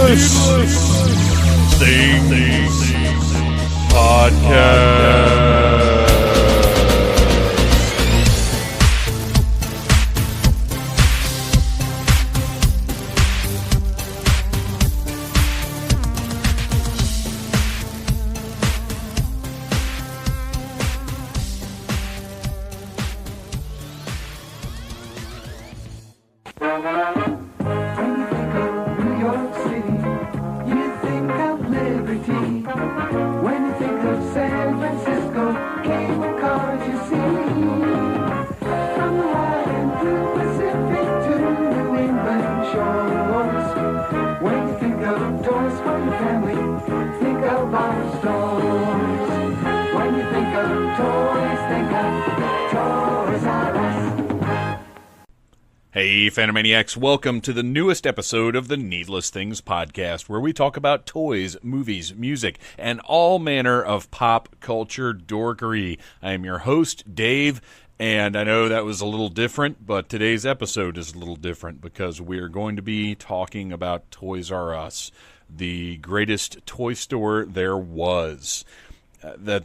Needless Things Podcast. Hey, Phantomaniacs, welcome to the newest episode of the Needless Things Podcast, where we talk about toys, movies, music, and all manner of pop culture dorkery. I am your host, Dave, and I know that was a little different, but today's episode is a little different because we are going to be talking about Toys R Us, the greatest toy store there was. The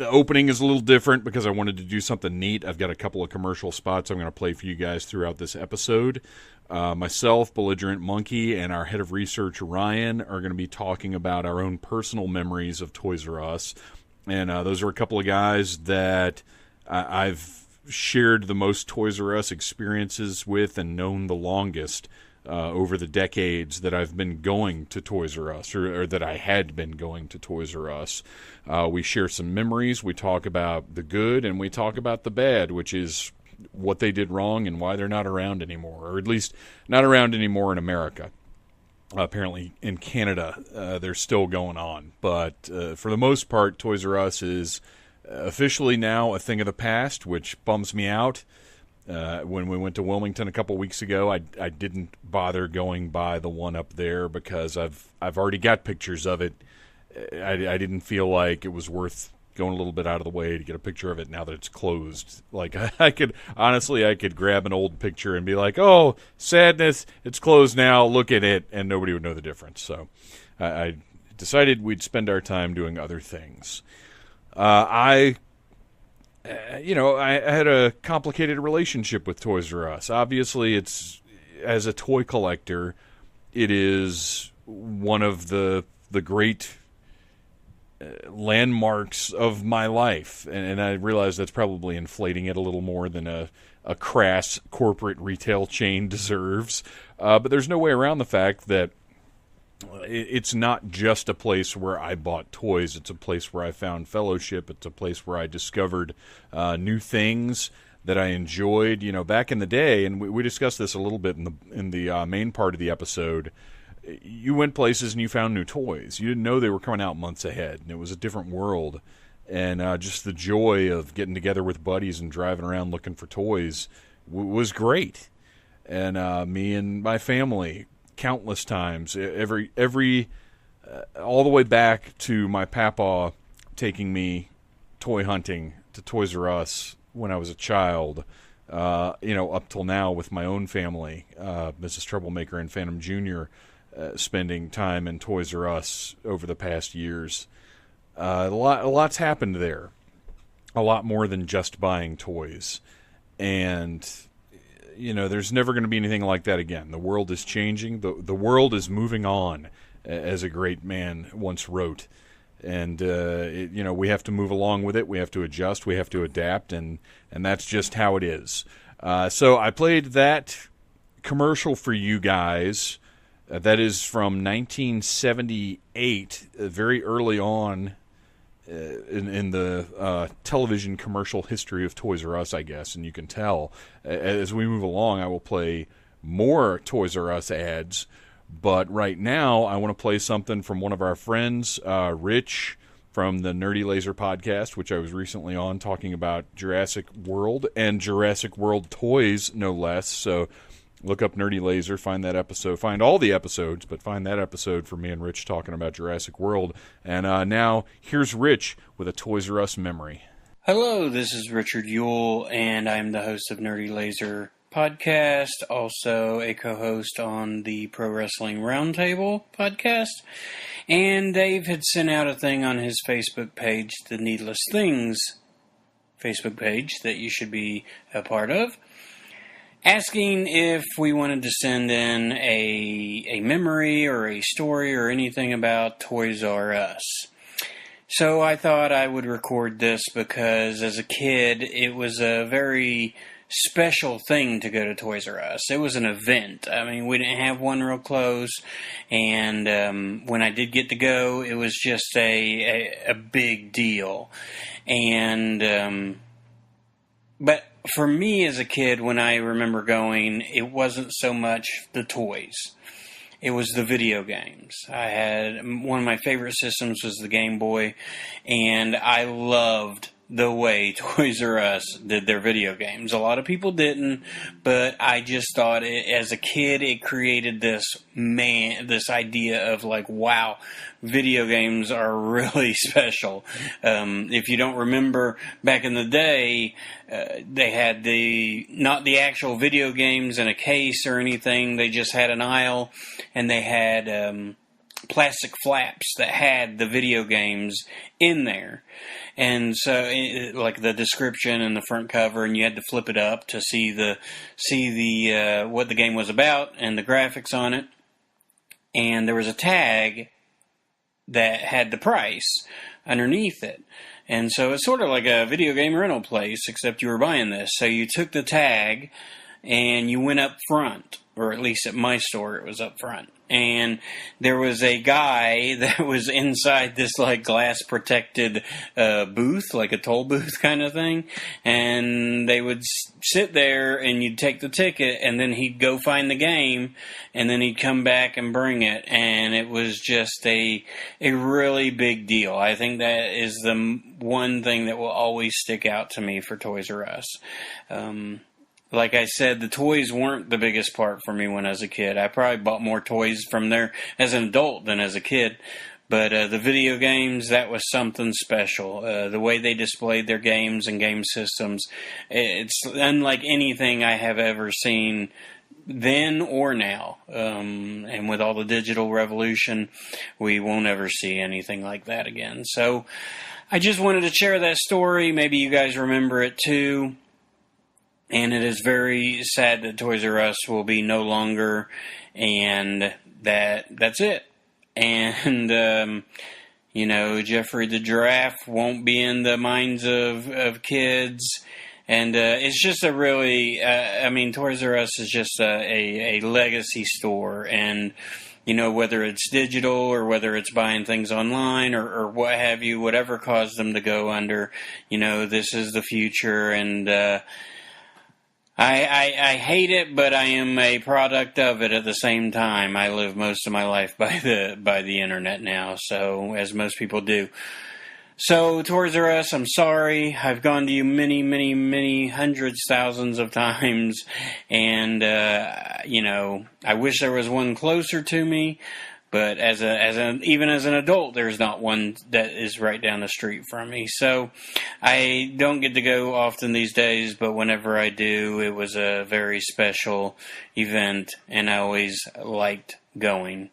opening is a little different because I wanted to do something neat. I've got a couple of commercial spots I'm going to play for you guys throughout this episode. Myself, Belligerent Monkey, and our head of research, Ryan, are going to be talking about our own personal memories of Toys R Us. And those are a couple of guys that I've shared the most Toys R Us experiences with and known the longest over the decades that I've been going to Toys R Us, or that I had been going to Toys R Us. We share some memories, we talk about the good, and we talk about the bad, which is what they did wrong and why they're not around anymore, or at least not around anymore in America. Apparently in Canada, they're still going on. But for the most part, Toys R Us is officially now a thing of the past, which bums me out. When we went to Wilmington a couple weeks ago, I didn't bother going by the one up there because I've already got pictures of it. I didn't feel like it was worth going a little bit out of the way to get a picture of it now that it's closed. Like I could grab an old picture and be like, "Oh, sadness, it's closed now. Look at it," and nobody would know the difference. So I decided we'd spend our time doing other things. I had a complicated relationship with Toys R Us. Obviously, it's, as a toy collector, it is one of the great landmarks of my life. And I realize that's probably inflating it a little more than a crass corporate retail chain deserves. But there's no way around the fact that it's not just a place where I bought toys. It's a place where I found fellowship. It's a place where I discovered new things that I enjoyed. You know, back in the day, and we discussed this a little bit in the main part of the episode. You went places and you found new toys. You didn't know they were coming out months ahead, and it was a different world. And just the joy of getting together with buddies and driving around looking for toys was great. And me and my family, countless times, every all the way back to my papa taking me toy hunting to Toys R Us when I was a child, up till now with my own family, Mrs. Troublemaker and Phantom Jr., spending time in Toys R Us over the past years. A lot's happened there, a lot more than just buying toys, and there's never going to be anything like that again. The world is changing. The world is moving on, as a great man once wrote. And, we have to move along with it. We have to adjust. We have to adapt. And that's just how it is. So I played that commercial for you guys. That is from 1978, very early on in the television commercial history of Toys R Us, I guess, and you can tell. As we move along, I will play more Toys R Us ads, but right now I want to play something from one of our friends, Rich, from the Nerdy Laser podcast, which I was recently on, talking about Jurassic World and Jurassic World toys, no less. So look up Nerdy Laser, find that episode, find all the episodes, but find that episode for me and Rich talking about Jurassic World. And now, here's Rich with a Toys R Us memory. Hello, this is Richard Yule, and I'm the host of Nerdy Laser podcast, also a co-host on the Pro Wrestling Roundtable podcast. And Dave had sent out a thing on his Facebook page, the Needless Things Facebook page that you should be a part of, asking if we wanted to send in a memory or a story or anything about Toys R Us. So I thought I would record this because as a kid it was a very special thing to go to Toys R Us. It was an event. I mean, we didn't have one real close, and when I did get to go, it was just a big deal. And but for me as a kid, when I remember going, it wasn't so much the toys. It was the video games. I had one of my favorite systems was the Game Boy, and I loved the way Toys R Us did their video games. A lot of people didn't, but I just thought as a kid it created this idea of like, wow, video games are really special. If you don't remember, back in the day, they had not the actual video games in a case or anything. They just had an aisle, and they had plastic flaps that had the video games in there. And so, like the description and the front cover, and you had to flip it up to see the what the game was about and the graphics on it. And there was a tag that had the price underneath it. And so it's sort of like a video game rental place, except you were buying this. So you took the tag and you went up front, or at least at my store it was up front. And there was a guy that was inside this like glass protected booth, like a toll booth kind of thing. And they would sit there and you'd take the ticket, and then he'd go find the game, and then he'd come back and bring it. And it was just a really big deal. I think that is the one thing that will always stick out to me for Toys R Us. Like I said, the toys weren't the biggest part for me when I was a kid. I probably bought more toys from there as an adult than as a kid. But the video games, that was something special. The way they displayed their games and game systems, it's unlike anything I have ever seen then or now. And with all the digital revolution, we won't ever see anything like that again. So I just wanted to share that story. Maybe you guys remember it too. And it is very sad that Toys R Us will be no longer, and that's it. And, Jeffrey the Giraffe won't be in the minds of kids. And it's just a really, Toys R Us is just a legacy store. And, whether it's digital or whether it's buying things online or what have you, whatever caused them to go under, this is the future. And, I hate it, but I am a product of it at the same time. I live most of my life by the internet now, so as most people do. So Toys R Us, I'm sorry. I've gone to you many, many, many hundreds, thousands of times, and I wish there was one closer to me. But even as an adult, there's not one that is right down the street from me. So I don't get to go often these days, but whenever I do, it was a very special event, and I always liked going.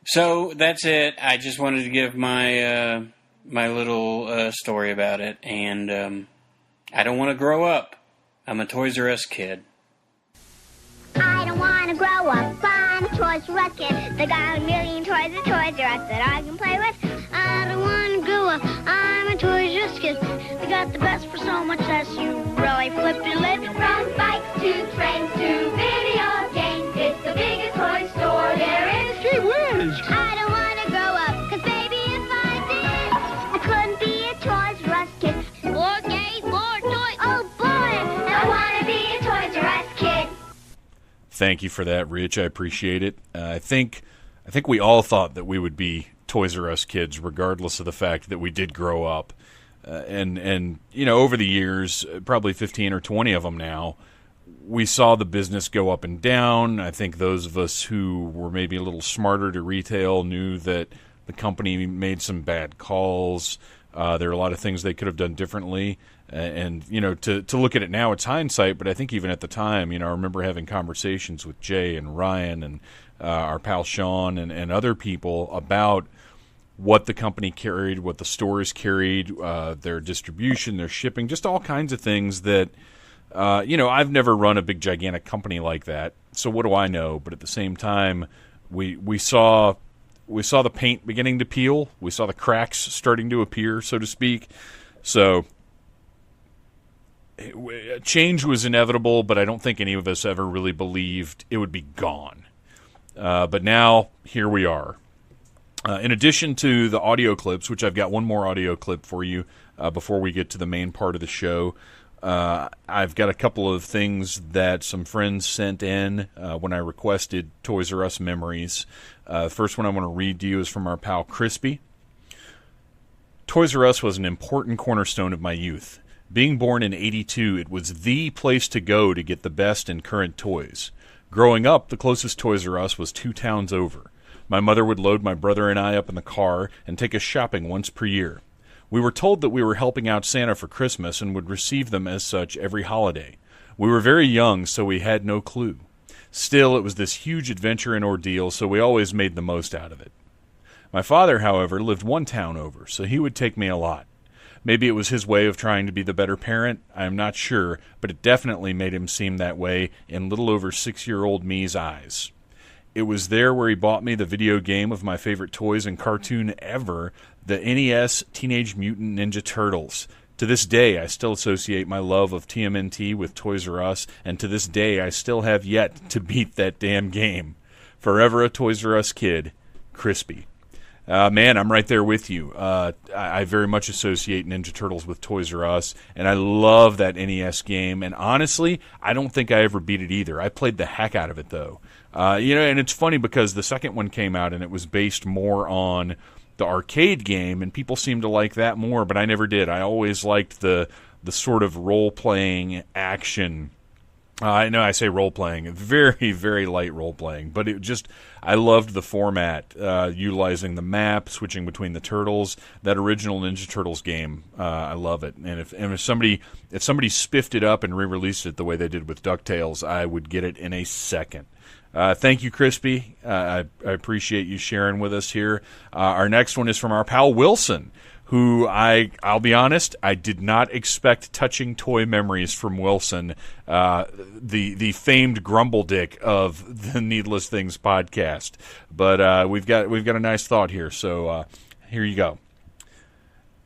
So that's it. I just wanted to give my little story about it, and I don't want to grow up. I'm a Toys R Us kid. I don't want to grow up. I'm a Toys R Us kid. They got a million toys at Toys R Us that I can play with. I don't want to grow up. I'm a Toys R Us kid. They got the best for so much less. You really flip your lid. From bikes to trains to video games, it's the biggest toy store there is. Gee whiz! I don't want to grow up, 'cause baby, if I did, I couldn't be a Toys R Us kid. More games, more toys. Oh boy, I want to be a Toys R Us kid. Thank you for that, Rich. I appreciate it. I think we all thought that we would be Toys R Us kids, regardless of the fact that we did grow up. And over the years, probably 15 or 20 of them now, we saw the business go up and down. I think those of us who were maybe a little smarter to retail knew that the company made some bad calls. There are a lot of things they could have done differently. And, to look at it now, it's hindsight, but I think even at the time, I remember having conversations with Jay and Ryan and our pal Sean and other people about what the company carried, what the stores carried, their distribution, their shipping, just all kinds of things that, I've never run a big, gigantic company like that, so what do I know? But at the same time, we saw the paint beginning to peel. We saw the cracks starting to appear, so to speak. So change was inevitable, but I don't think any of us ever really believed it would be gone. But now, here we are. In addition to the audio clips, which I've got one more audio clip for you before we get to the main part of the show, I've got a couple of things that some friends sent in when I requested Toys R Us memories. The first one I want to read to you is from our pal Crispy. Toys R Us was an important cornerstone of my youth. Being born in '82, it was the place to go to get the best and current toys. Growing up, the closest Toys R Us was 2 towns over. My mother would load my brother and I up in the car and take us shopping once per year. We were told that we were helping out Santa for Christmas and would receive them as such every holiday. We were very young, so we had no clue. Still, it was this huge adventure and ordeal, so we always made the most out of it. My father, however, lived 1 town over, so he would take me a lot. Maybe it was his way of trying to be the better parent, I am not sure, but it definitely made him seem that way in little over 6-year-old me's eyes. It was there where he bought me the video game of my favorite toys and cartoon ever, the NES Teenage Mutant Ninja Turtles. To this day, I still associate my love of TMNT with Toys R Us, and to this day, I still have yet to beat that damn game. Forever a Toys R Us kid, Crispy. Man, I'm right there with you. I very much associate Ninja Turtles with Toys R Us, and I love that NES game. And honestly, I don't think I ever beat it either. I played the heck out of it, though. And it's funny because the second one came out, and it was based more on the arcade game, and people seem to like that more, but I never did. I always liked the sort of role-playing action. I know I say role-playing, very, very light role-playing, but I loved the format, utilizing the map, switching between the turtles. That original Ninja Turtles game, I love it. And if somebody spiffed it up and re-released it the way they did with DuckTales, I would get it in a second. Thank you, Crispy. I appreciate you sharing with us here. Our next one is from our pal Wilson, who I'll be honest, I did not expect touching toy memories from Wilson, the famed grumble dick of the Needless Things podcast. But we've got a nice thought here, so here you go.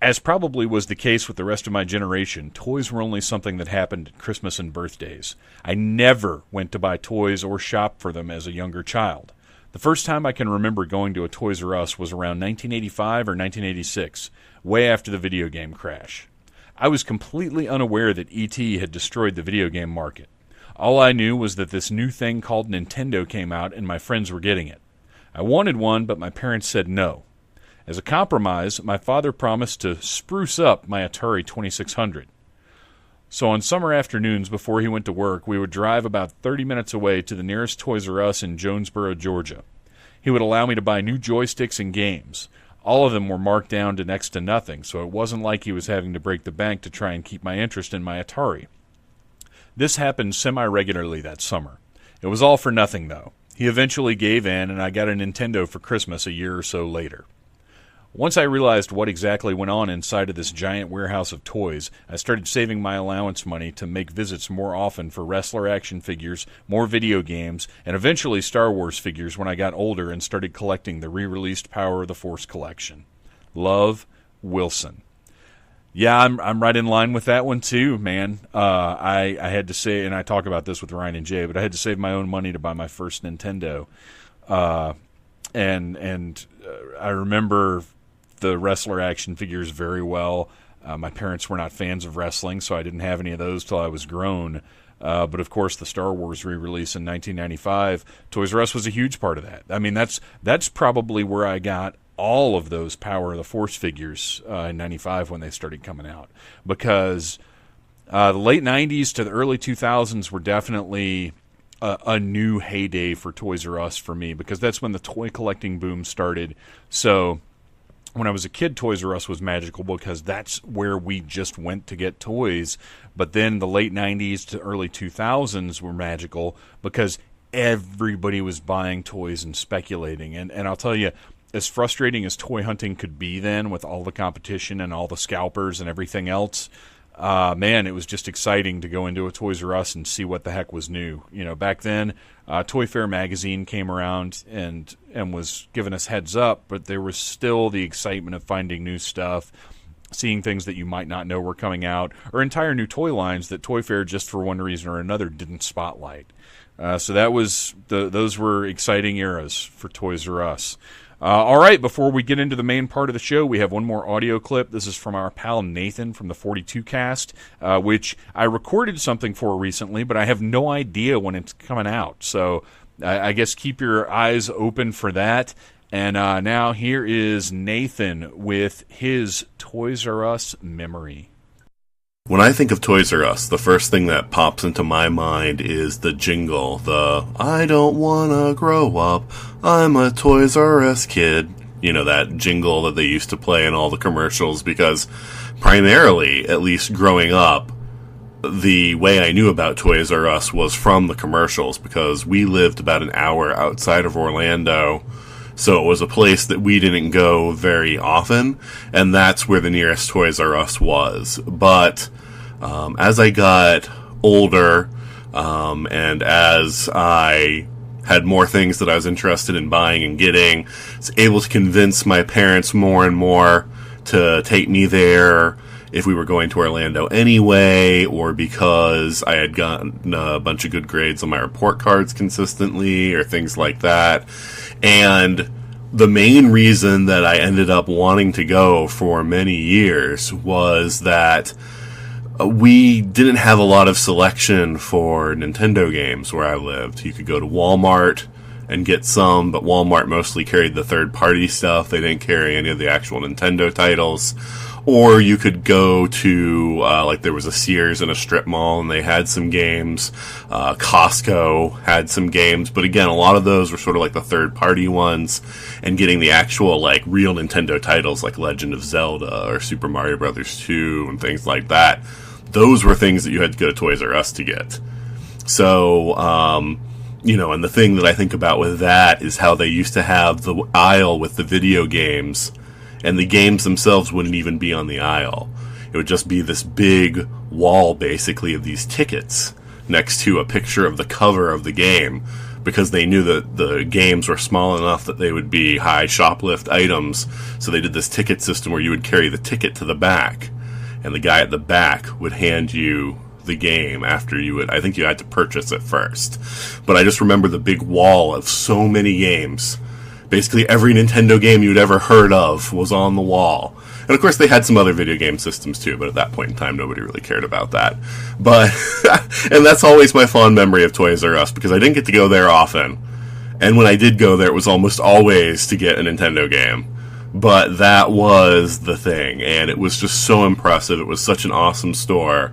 As probably was the case with the rest of my generation, toys were only something that happened at Christmas and birthdays. I never went to buy toys or shop for them as a younger child. The first time I can remember going to a Toys R Us was around 1985 or 1986, way after the video game crash. I was completely unaware that E.T. had destroyed the video game market. All I knew was that this new thing called Nintendo came out and my friends were getting it. I wanted one, but my parents said no. As a compromise, my father promised to spruce up my Atari 2600. So on summer afternoons before he went to work, we would drive about 30 minutes away to the nearest Toys R Us in Jonesboro, Georgia. He would allow me to buy new joysticks and games. All of them were marked down to next to nothing, so it wasn't like he was having to break the bank to try and keep my interest in my Atari. This happened semi-regularly that summer. It was all for nothing, though. He eventually gave in, and I got a Nintendo for Christmas a year or so later. Once I realized what exactly went on inside of this giant warehouse of toys, I started saving my allowance money to make visits more often for wrestler action figures, more video games, and eventually Star Wars figures when I got older and started collecting the re-released Power of the Force collection. Love, Wilson. Yeah, I'm right in line with that one too, man. I had to say, and I talk about this with Ryan and Jay, but I had to save my own money to buy my first Nintendo. And I remember the wrestler action figures very well. My parents were not fans of wrestling, so I didn't have any of those till I was grown. But of course, the Star Wars re-release in 1995, Toys R Us was a huge part of that. I mean, that's probably where I got all of those Power of the Force figures in 95 when they started coming out. Because the late 90s to the early 2000s were definitely a new heyday for Toys R Us for me, because that's when the toy collecting boom started. So when I was a kid, Toys R Us was magical because that's where we just went to get toys. But then the late 90s to early 2000s were magical because everybody was buying toys and speculating. And I'll tell you, as frustrating as toy hunting could be then with all the competition and all the scalpers and everything else, man, it was just exciting to go into a Toys R Us and see what the heck was new. You know, back then, Toy Fair magazine came around and was giving us heads up, but there was still the excitement of finding new stuff, seeing things that you might not know were coming out, or entire new toy lines that Toy Fair, just for one reason or another, didn't spotlight. So that was those were exciting eras for Toys R Us. All right, before we get into the main part of the show, we have one more audio clip. This is from our pal Nathan from the 42 cast, which I recorded something for recently, but I have no idea when it's coming out. So I guess keep your eyes open for that. And now here is Nathan with his Toys R Us memory. When I think of Toys R Us, the first thing that pops into my mind is the jingle, the "I don't wanna grow up, I'm a Toys R Us kid." You know, that jingle that they used to play in all the commercials, because primarily, at least growing up, the way I knew about Toys R Us was from the commercials, because we lived about an hour outside of Orlando. So it was a place that we didn't go very often, and that's where the nearest Toys R Us was. But as I got older, and as I had more things that I was interested in buying and getting, I was able to convince my parents more and more to take me there if we were going to Orlando anyway, or because I had gotten a bunch of good grades on my report cards consistently, or things like that. And the main reason that I ended up wanting to go for many years was that we didn't have a lot of selection for Nintendo games where I lived. You could go to Walmart and get some, but Walmart mostly carried the third-party stuff. They didn't carry any of the actual Nintendo titles. Or you could go to, like there was a Sears in a strip mall and they had some games. Costco had some games. But again, a lot of those were sort of like the third-party ones. And getting the actual, like, real Nintendo titles like Legend of Zelda or Super Mario Bros. 2 and things like that. Those were things that you had to go to Toys R Us to get. So, you know, and the thing that I think about with that is how they used to have the aisle with the video games, and the games themselves wouldn't even be on the aisle. It would just be this big wall, basically, of these tickets next to a picture of the cover of the game, because they knew that the games were small enough that they would be high shoplift items. So they did this ticket system where you would carry the ticket to the back, and the guy at the back would hand you the game after you would, I think you had to purchase it first. But I just remember the big wall of so many games. Basically every Nintendo game you'd ever heard of was on the wall. And of course they had some other video game systems too, but at that point in time nobody really cared about that. But, and that's always my fond memory of Toys R Us, because I didn't get to go there often. And when I did go there, it was almost always to get a Nintendo game. But that was the thing, and it was just so impressive. It was such an awesome store.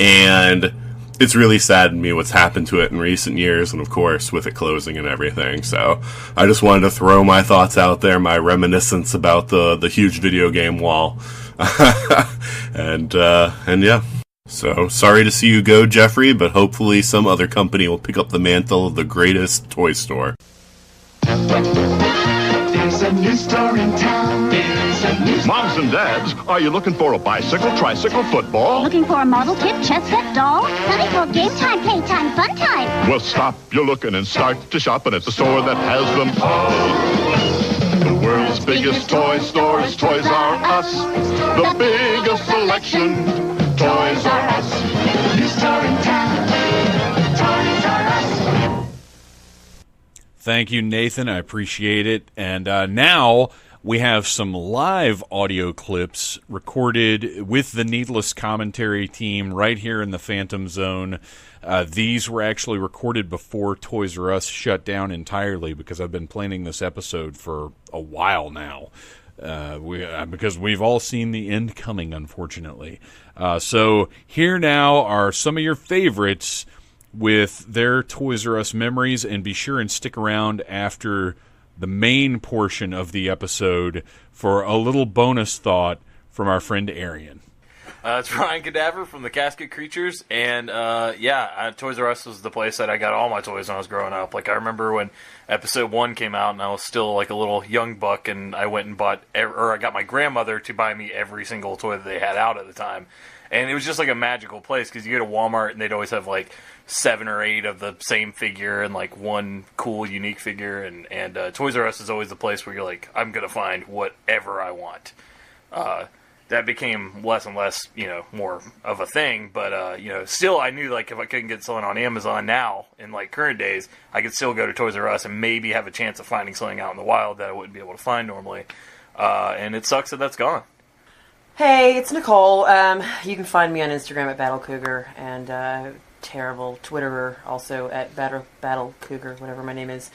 And it's really saddened me what's happened to it in recent years, and of course with it closing and everything. So I just wanted to throw my thoughts out there, my reminiscence about the huge video game wall. and yeah. So sorry to see you go, Jeffrey, but hopefully some other company will pick up the mantle of the greatest toy store. There's a new store in town. Moms and dads, are you looking for a bicycle, tricycle, football? Looking for a model kit, chess set, doll? Ready for game time, playtime, fun time. Well, stop your looking and start to shopping at the store that has them all. The world's biggest toy store is Toys R Us. The biggest selection, Toys R Us. New store in town. Toys R Us. Thank you, Nathan. I appreciate it. And now we have some live audio clips recorded with the Needless Commentary team right here in the Phantom Zone. These were actually recorded before Toys R Us shut down entirely, because I've been planning this episode for a while now. Because we've all seen the end coming, unfortunately. So here now are some of your favorites with their Toys R Us memories, and be sure and stick around after the main portion of the episode for a little bonus thought from our friend Arian. It's Ryan Cadaver from the Casket Creatures, and Toys R Us was the place that I got all my toys when I was growing up. Like, I remember when episode 1 came out, and I was still like a little young buck, and I went and bought, or I got my grandmother to buy me every single toy that they had out at the time. And it was just like a magical place, because you go to Walmart, and they'd always have like 7 or 8 of the same figure, and like one cool, unique figure, and Toys R Us is always the place where you're like, I'm going to find whatever I want. That became less and less, more of a thing. But, still I knew, like, if I couldn't get something on Amazon now, in, like, current days, I could still go to Toys R Us and maybe have a chance of finding something out in the wild that I wouldn't be able to find normally. And it sucks that that's gone. Hey, it's Nicole. You can find me on Instagram at Battle Cougar, and terrible Twitterer also at Battle Cougar, whatever my name is.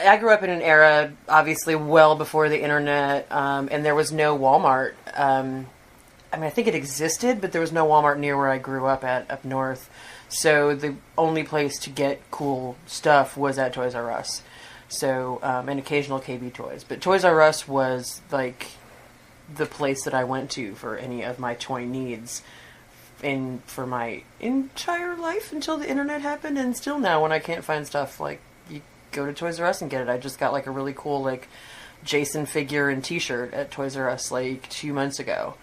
I grew up in an era, obviously, well before the internet, and there was no Walmart. I think it existed, but there was no Walmart near where I grew up at, up north. So the only place to get cool stuff was at Toys R Us. So, and occasional KB Toys. But Toys R Us was, like, the place that I went to for any of my toy needs for my entire life until the internet happened, and still now when I can't find stuff, like, go to Toys R Us and get it. I just got like a really cool like Jason figure and t-shirt at Toys R Us like 2 months ago.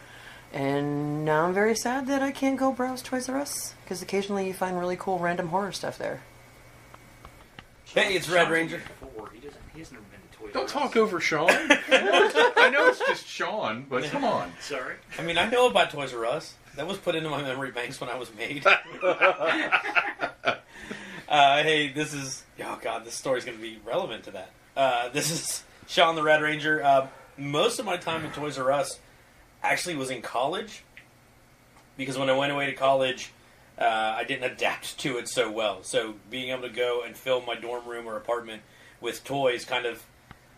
And now I'm very sad that I can't go browse Toys R Us, because occasionally you find really cool random horror stuff there. Hey, it's Red Ranger. He's never been to Toys R Us. Don't talk over Sean. I know it's just Sean, but come on. Sorry. I mean, I know about Toys R Us. That was put into my memory banks when I was made. Hey, this is... Oh, God, this story's going to be relevant to that. This is Sean the Red Ranger. Most of my time at Toys R Us actually was in college, because when I went away to college, I didn't adapt to it so well. So being able to go and fill my dorm room or apartment with toys kind of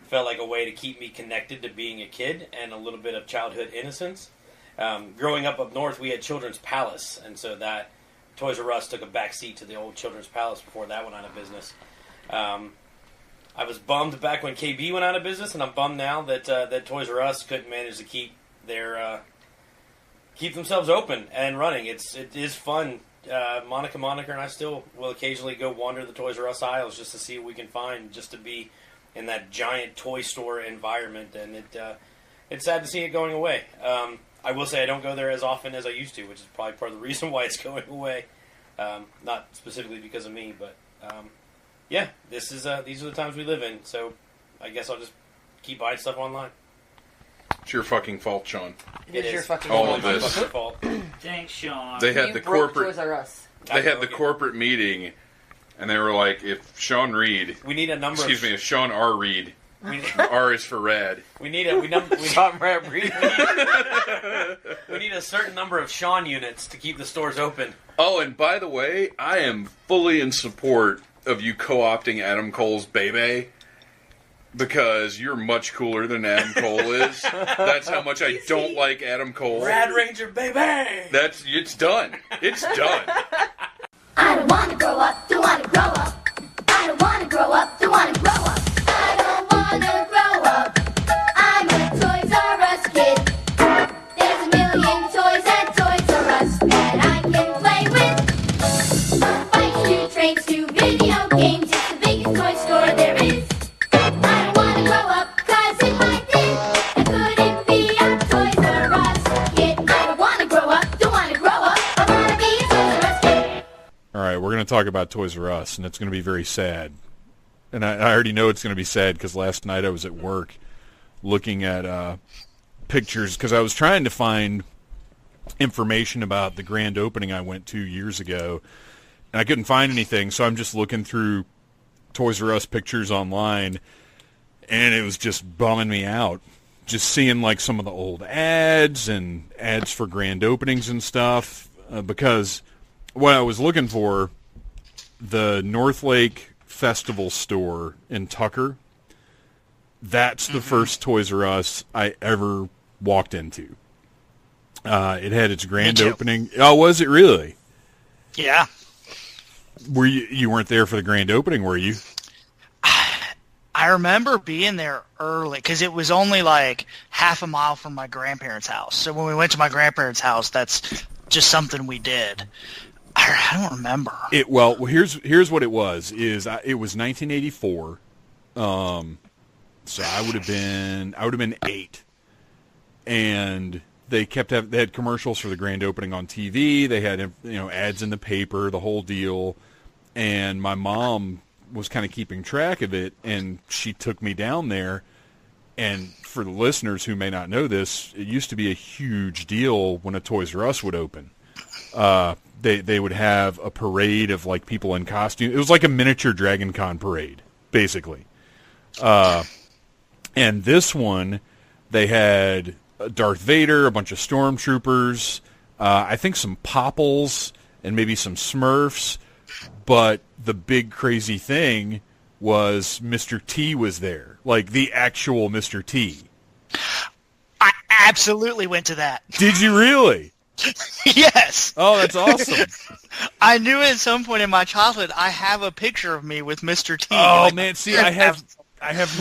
felt like a way to keep me connected to being a kid and a little bit of childhood innocence. Growing up north, we had Children's Palace, and so that Toys R Us took a back seat to the old Children's Palace before that went out of business. I was bummed back when KB went out of business, and I'm bummed now that that Toys R Us couldn't manage to keep themselves open and running. It is fun. Monica and I still will occasionally go wander the Toys R Us aisles just to see what we can find, just to be in that giant toy store environment, and it's sad to see it going away. I will say I don't go there as often as I used to, which is probably part of the reason why it's going away. Not specifically because of me, but yeah, these are the times we live in. So I guess I'll just keep buying stuff online. It's your fucking fault, Sean. It is your fucking All fault. of this. Fault. Thanks, Sean. They had You the broke corporate. Toys R Us. They had the corporate meeting, and they were like, "If Sean Reed, We need a number. excuse me, if Sean R. Reed, We, R is for red." we need a we need a certain number of Sean units to keep the stores open. Oh, and by the way, I am fully in support of you co-opting Adam Cole's baby, because you're much cooler than Adam Cole is. That's how much I don't like Adam Cole. Rad Ranger, baby! It's done. It's done. I don't wanna grow up, don't wanna grow up. I don't wanna grow up, don't wanna grow up. I don't wanna grow up. I'm a Toys R Us kid. There's a million toys at Toys R Us that I can play with. Bikes to trains to video games, it's the biggest toy store there is. I don't wanna grow up, 'cause if I did, I couldn't be a Toys R Us kid. I don't wanna grow up, don't wanna grow up. I wanna be a Toys R Us kid. All right, we're going to talk about Toys R Us, and it's going to be very sad. And I already know it's going to be sad because last night I was at work looking at pictures, because I was trying to find information about the grand opening I went to years ago, and I couldn't find anything, so I'm just looking through Toys R Us pictures online, and it was just bumming me out. Just seeing like some of the old ads and ads for grand openings and stuff, because what I was looking for, the North Lake Festival store in Tucker, that's the first Toys R Us I ever walked into. It had its grand opening. Oh, was it really? Yeah. Were you weren't there for the grand opening, were you? I remember being there early because it was only like half a mile from my grandparents' house. So when we went to my grandparents' house, that's just something we did. I don't remember. Well, here's what it was. It was 1984. So I would have been 8, and they had commercials for the grand opening on TV. They had ads in the paper, the whole deal, and my mom was kind of keeping track of it, and she took me down there. And for the listeners who may not know this, it used to be a huge deal when a Toys R Us would open. They would have a parade of like people in costume. It was like a miniature Dragon Con parade, basically. And this one, they had Darth Vader, a bunch of stormtroopers, I think some Popples, and maybe some Smurfs. But the big crazy thing was Mr. T was there, like the actual Mr. T. I absolutely went to that. Did you really? Yes. Oh, that's awesome. I knew at some point in my childhood I have a picture of me with Mr. T. Oh, man, see, I have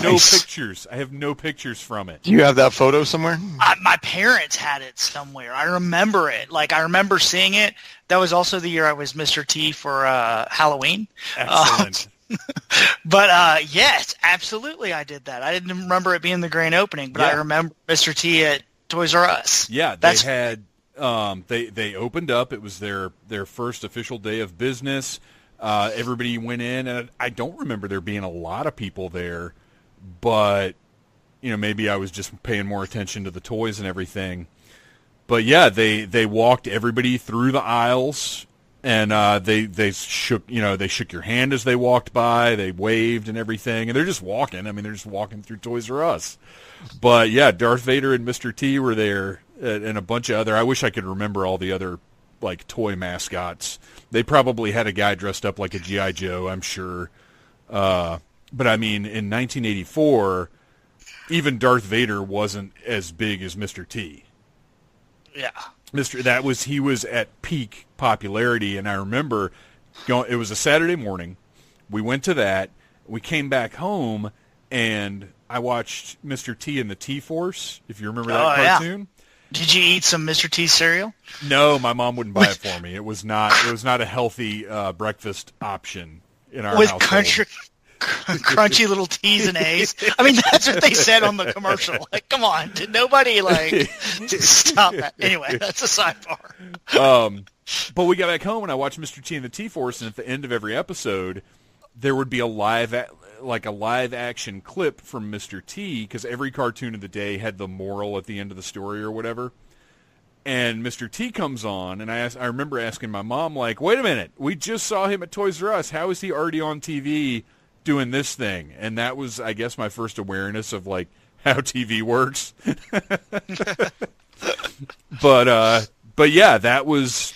no pictures. I have no pictures from it. Do you have that photo somewhere? My parents had it somewhere. I remember it. Like, I remember seeing it. That was also the year I was Mr. T for Halloween. Excellent. But, yes, absolutely I did that. I didn't remember it being the grand opening, but I remember Mr. T at Toys R Us. Yeah, they had... they opened up. It was their first official day of business. Everybody went in, and I don't remember there being a lot of people there, but maybe I was just paying more attention to the toys and everything. But yeah, they walked everybody through the aisles, and they shook your hand as they walked by. They waved and everything, and they're just walking. I mean, they're just walking through Toys R Us. But yeah, Darth Vader and Mr. T were there. And a bunch of other, I wish I could remember all the other, like, toy mascots. They probably had a guy dressed up like a G.I. Joe, I'm sure. But, I mean, in 1984, even Darth Vader wasn't as big as Mr. T. Yeah. He was at peak popularity, and I remember, it was a Saturday morning. We went to that. We came back home, and I watched Mr. T and the T-Force, if you remember that cartoon. Yeah. Did you eat some Mr. T cereal? No, my mom wouldn't buy it for me. It was not a healthy breakfast option in our with household. Crunchy little T's and A's. I mean, that's what they said on the commercial. Like, come on, did nobody stop that? Anyway, that's a sidebar. But we got back home and I watched Mr. T and the T-Force, and at the end of every episode, there would be a live action clip from Mr. T, because every cartoon of the day had the moral at the end of the story or whatever. And Mr. T comes on, and I remember asking my mom, like, wait a minute, we just saw him at Toys R Us. How is he already on TV doing this thing? And that was, I guess, my first awareness of, like, how TV works. But yeah, that was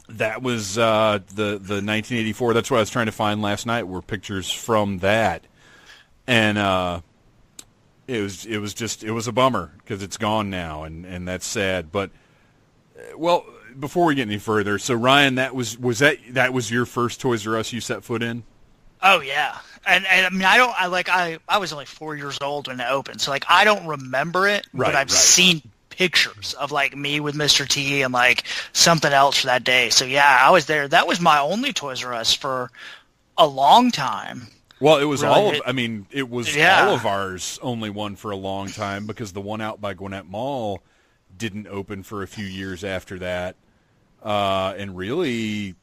the 1984. That's what I was trying to find last night, were pictures from that. And it was a bummer because it's gone now, and that's sad. But well, before we get any further, so Ryan, that was your first Toys R Us you set foot in? Oh yeah. And I mean, I was only 4 years old when it opened, so like I don't remember it, but I've seen pictures of like me with Mr. T and like something else for that day. So yeah, I was there. That was my only Toys R Us for a long time. Well, it was all of ours only one for a long time, because the one out by Gwinnett Mall didn't open for a few years after that. And really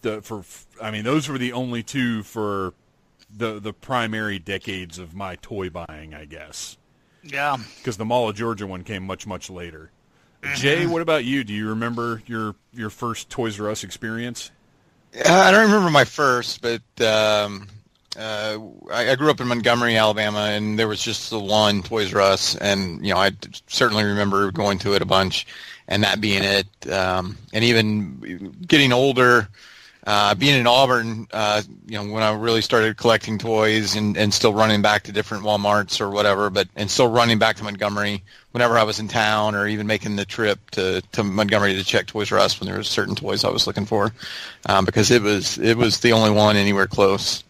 those were the only two for the primary decades of my toy buying, I guess. Yeah. Because the Mall of Georgia one came much, much later. Jay, what about you? Do you remember your first Toys R Us experience? I don't remember my first, but I grew up in Montgomery, Alabama, and there was just the one Toys R Us, and I certainly remember going to it a bunch, and that being it. And even getting older, being in Auburn, when I really started collecting toys and still running back to different Walmarts or whatever, and still running back to Montgomery whenever I was in town, or even making the trip to Montgomery to check Toys R Us when there was certain toys I was looking for, because it was the only one anywhere close.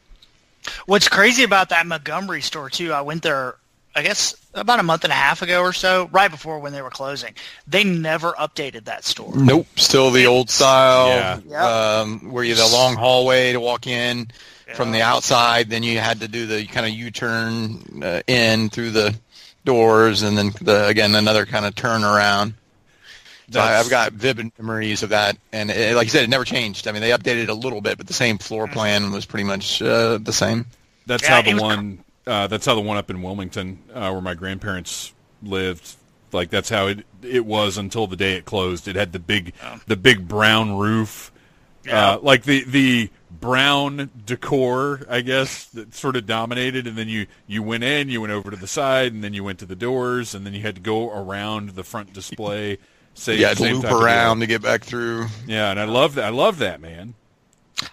What's crazy about that Montgomery store too, I went there, I guess about a month and a half ago or so, right before when they were closing. They never updated that store. Nope, still the old style. Yeah. Where you the long hallway to walk in from the outside. Then you had to do the kind of U-turn in through the doors, and then again another kind of turn around. So I've got vivid memories of that, and like you said, it never changed. I mean, they updated it a little bit, but the same floor plan was pretty much the same. That's how the one. That's how the one up in Wilmington, where my grandparents lived. Like that's how it was until the day it closed. It had the big brown roof, like the brown decor, I guess, that sort of dominated. And then you went in, you went over to the side, and then you went to the doors, and then you had to go around the front display. Loop around to get back through. Yeah, and I love that. I love that, man.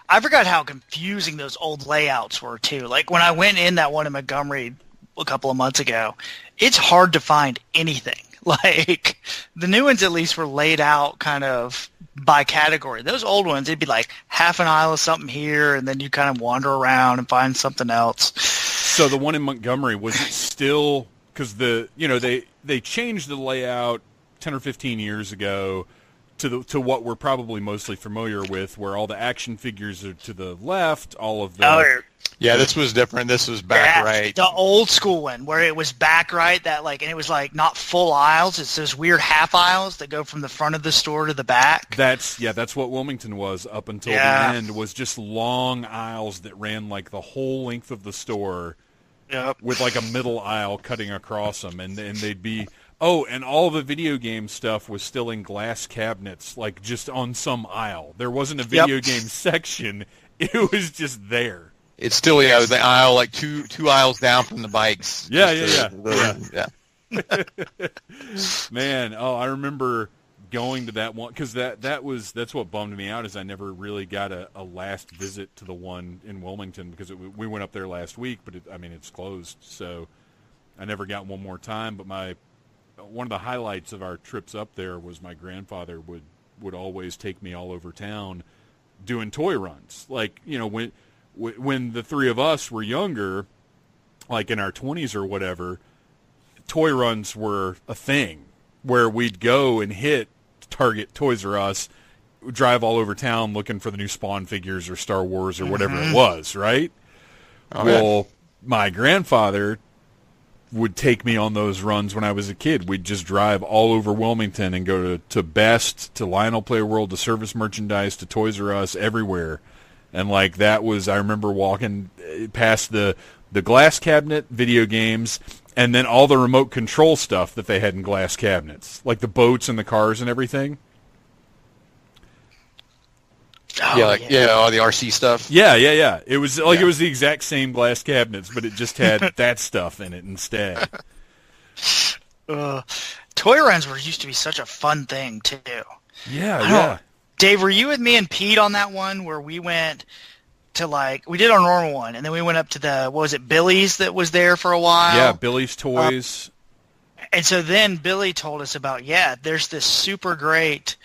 I forgot how confusing those old layouts were too. Like when I went in that one in Montgomery a couple of months ago, it's hard to find anything. Like the new ones at least were laid out kind of by category. Those old ones, it'd be like half an aisle of something here, and then you kind of wander around and find something else. So the one in Montgomery, was it still, because they changed the layout 10 or 15 years ago to what we're probably mostly familiar with, where all the action figures are to the left, all of the... Yeah, this was different. This was back right. The old school one, where it was back right, and it was like not full aisles. It's those weird half aisles that go from the front of the store to the back. That's what Wilmington was up until the end, was just long aisles that ran like the whole length of the store, with like a middle aisle cutting across them, and they'd be... Oh, and all the video game stuff was still in glass cabinets, like just on some aisle. There wasn't a video game section. It was just there. It's still, it was the aisle, like two aisles down from the bikes. Yeah. Man, I remember going to that one, because that's what bummed me out, is I never really got a last visit to the one in Wilmington, because we went up there last week, but it's closed, so I never got one more time. But one of the highlights of our trips up there was my grandfather would always take me all over town doing toy runs. Like, when the three of us were younger, like in our 20s or whatever, toy runs were a thing where we'd go and hit Target, Toys R Us, drive all over town looking for the new Spawn figures or Star Wars or whatever it was, right? Well, my grandfather would take me on those runs when I was a kid. We'd just drive all over Wilmington and go to Best, to Lionel Play World, to Service Merchandise, to Toys R Us, everywhere. And like that was, I remember walking past the glass cabinet video games, and then all the remote control stuff that they had in glass cabinets, like the boats and the cars and everything. All the RC stuff. Yeah. It was like it was the exact same glass cabinets, but it just had that stuff in it instead. Toy runs used to be such a fun thing too. Yeah. Dave, were you with me and Pete on that one where we went to we did our normal one, and then we went up to Billy's that was there for a while? Yeah, Billy's Toys. And so then Billy told us about, there's this super great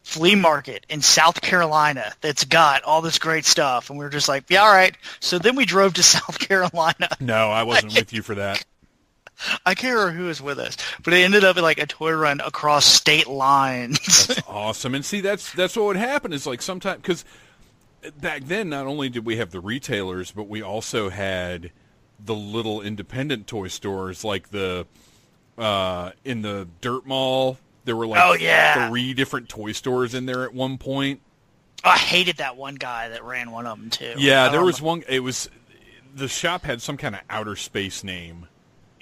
flea market in South Carolina that's got all this great stuff. And we were just like, yeah, all right. So then we drove to South Carolina. No, I wasn't with you for that. I can't remember who was with us, but it ended up in like a toy run across state lines. That's awesome. And see, that's what would happen is like sometimes, because back then not only did we have the retailers, but we also had the little independent toy stores, like the in the Dirt Mall. There were like 3 different toy stores in there at one point. I hated that one guy that ran one of them too. Yeah, there was one. It was the shop had some kind of outer space name.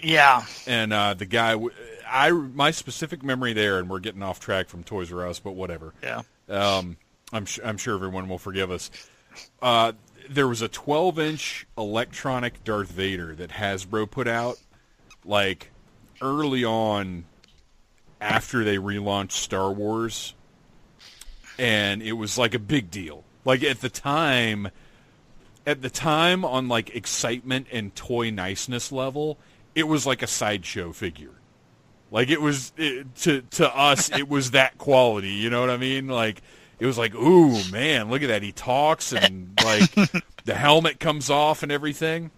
Yeah, and the guy, my specific memory there, and we're getting off track from Toys R Us, but whatever. Yeah, I'm sure everyone will forgive us. There was a 12-inch electronic Darth Vader that Hasbro put out, like early on, after they relaunched Star Wars, and it was like a big deal. Like at the time, on like excitement and toy niceness level, it was like a sideshow figure. Like it was to us, it was that quality. You know what I mean? Like it was like, ooh man, look at that. He talks and like the helmet comes off and everything.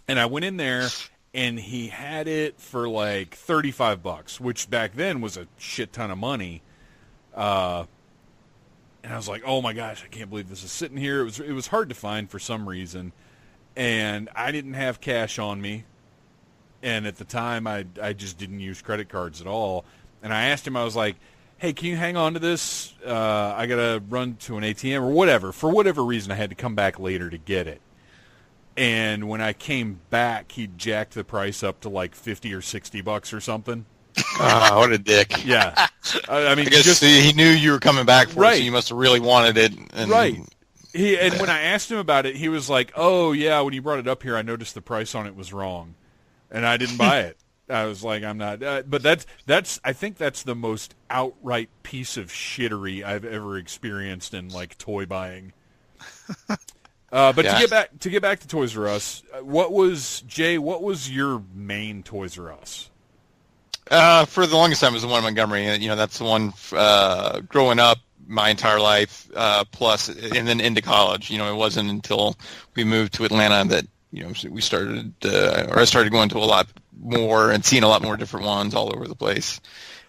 And I went in there, and he had it for like $35, which back then was a shit ton of money. And I was like, oh my gosh, I can't believe this is sitting here. It was hard to find for some reason. And I didn't have cash on me. And at the time, I just didn't use credit cards at all. And I asked him, I was like, hey, can you hang on to this? I got to run to an ATM or whatever. For whatever reason, I had to come back later to get it. And when I came back, he jacked the price up to like $50 or $60 or something. What a dick. Yeah. I mean, I guess he knew you were coming back for it, so you must have really wanted it. And, right. And when I asked him about it, he was like, oh, yeah, when you brought it up here, I noticed the price on it was wrong. And I didn't buy it. I was like, I'm not. But I think that's the most outright piece of shittery I've ever experienced in, like, toy buying. But yeah. to get back to Toys R Us, what was your main Toys R Us? For the longest time, it was the one in Montgomery. That's the one growing up my entire life, plus, and then into college. It wasn't until we moved to Atlanta that we started, or I started going to a lot more and seeing a lot more different ones all over the place.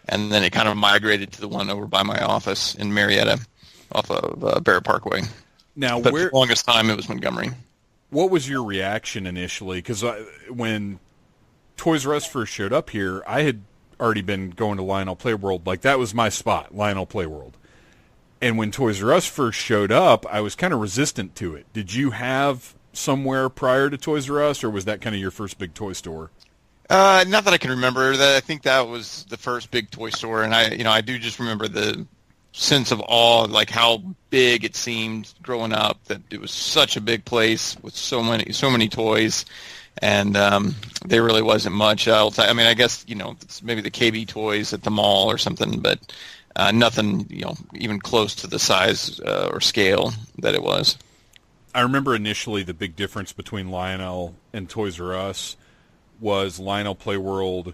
And then it kind of migrated to the one over by my office in Marietta, off of Barrett Parkway. Now, but for the longest time, it was Montgomery. What was your reaction initially? Because when Toys R Us first showed up here, I had already been going to Lionel Playworld. Like, that was my spot, Lionel Playworld. And when Toys R Us first showed up, I was kind of resistant to it. Did you have somewhere prior to Toys R Us, or was that kind of your first big toy store? Not that I can remember. I think that was the first big toy store, and I do just remember the sense of awe, like how big it seemed growing up, that it was such a big place with so many toys, and there really wasn't much else. I mean, I guess it's maybe the KB toys at the mall or something, but nothing even close to the size or scale that it was. I remember initially the big difference between Lionel and Toys R Us was Lionel Playworld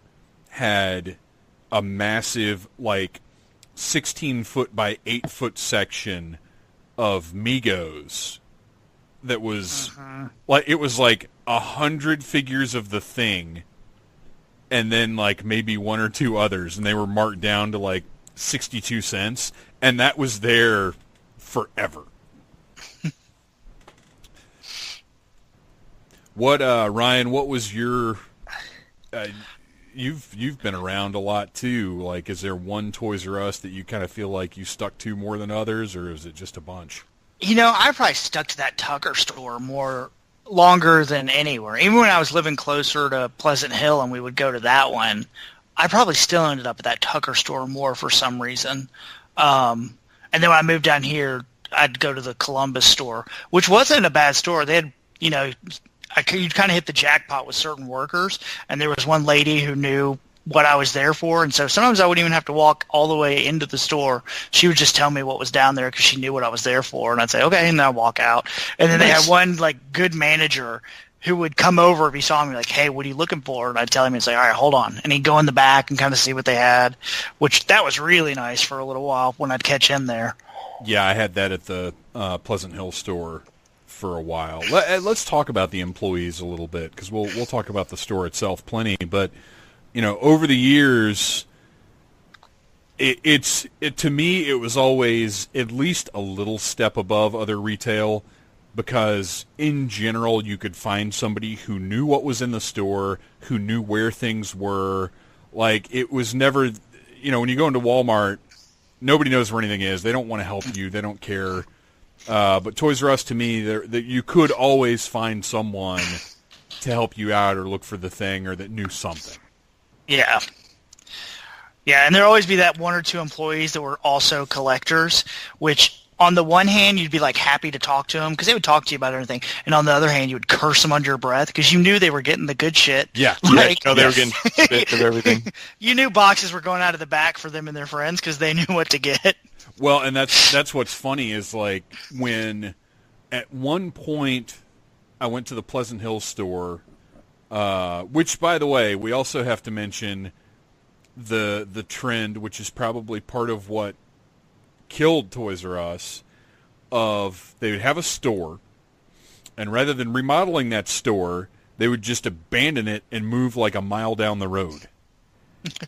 had a massive, like, 16-foot by 8-foot section of Migos that was like, it was like 100 figures of the Thing, and then like maybe one or two others, and they were marked down to like 62 cents, and that was there forever. What Ryan, what was your you've been around a lot too. Like, is there one Toys R Us that you kind of feel like you stuck to more than others, or is it just a bunch? I probably stuck to that Tucker store more longer than anywhere. Even when I was living closer to Pleasant Hill and we would go to that one, I probably still ended up at that Tucker store more for some reason. And then when I moved down here, I'd go to the Columbus store, which wasn't a bad store. They had, you'd kind of hit the jackpot with certain workers, and there was one lady who knew what I was there for, and so sometimes I wouldn't even have to walk all the way into the store. She would just tell me what was down there because she knew what I was there for, and I'd say, okay, and then I'd walk out. And then they had one, like, good manager who would come over if he saw me, like, hey, what are you looking for? And I'd tell him, and say, all right, hold on. And he'd go in the back and kind of see what they had, which that was really nice for a little while when I'd catch him there. Yeah, I had that at the Pleasant Hill store for a while. Let's talk about the employees a little bit, because we'll talk about the store itself plenty. But over the years, to me it was always at least a little step above other retail, because in general you could find somebody who knew what was in the store, who knew where things were. Like, it was never, when you go into Walmart, nobody knows where anything is. They don't want to help you. They don't care. But Toys R Us, to me, that you could always find someone to help you out or look for the thing, or that knew something. Yeah. Yeah, and there'd always be that one or two employees that were also collectors, which on the one hand, you'd be like happy to talk to them because they would talk to you about everything. And on the other hand, you would curse them under your breath because you knew they were getting the good shit. Yeah. Like, they were getting bits of everything. You knew boxes were going out of the back for them and their friends because they knew what to get. Well, and that's what's funny is, like, when at one point I went to the Pleasant Hill store, which, by the way, we also have to mention the trend, which is probably part of what killed Toys R Us, of they would have a store, And rather than remodeling that store, they would just abandon it and move like a mile down the road.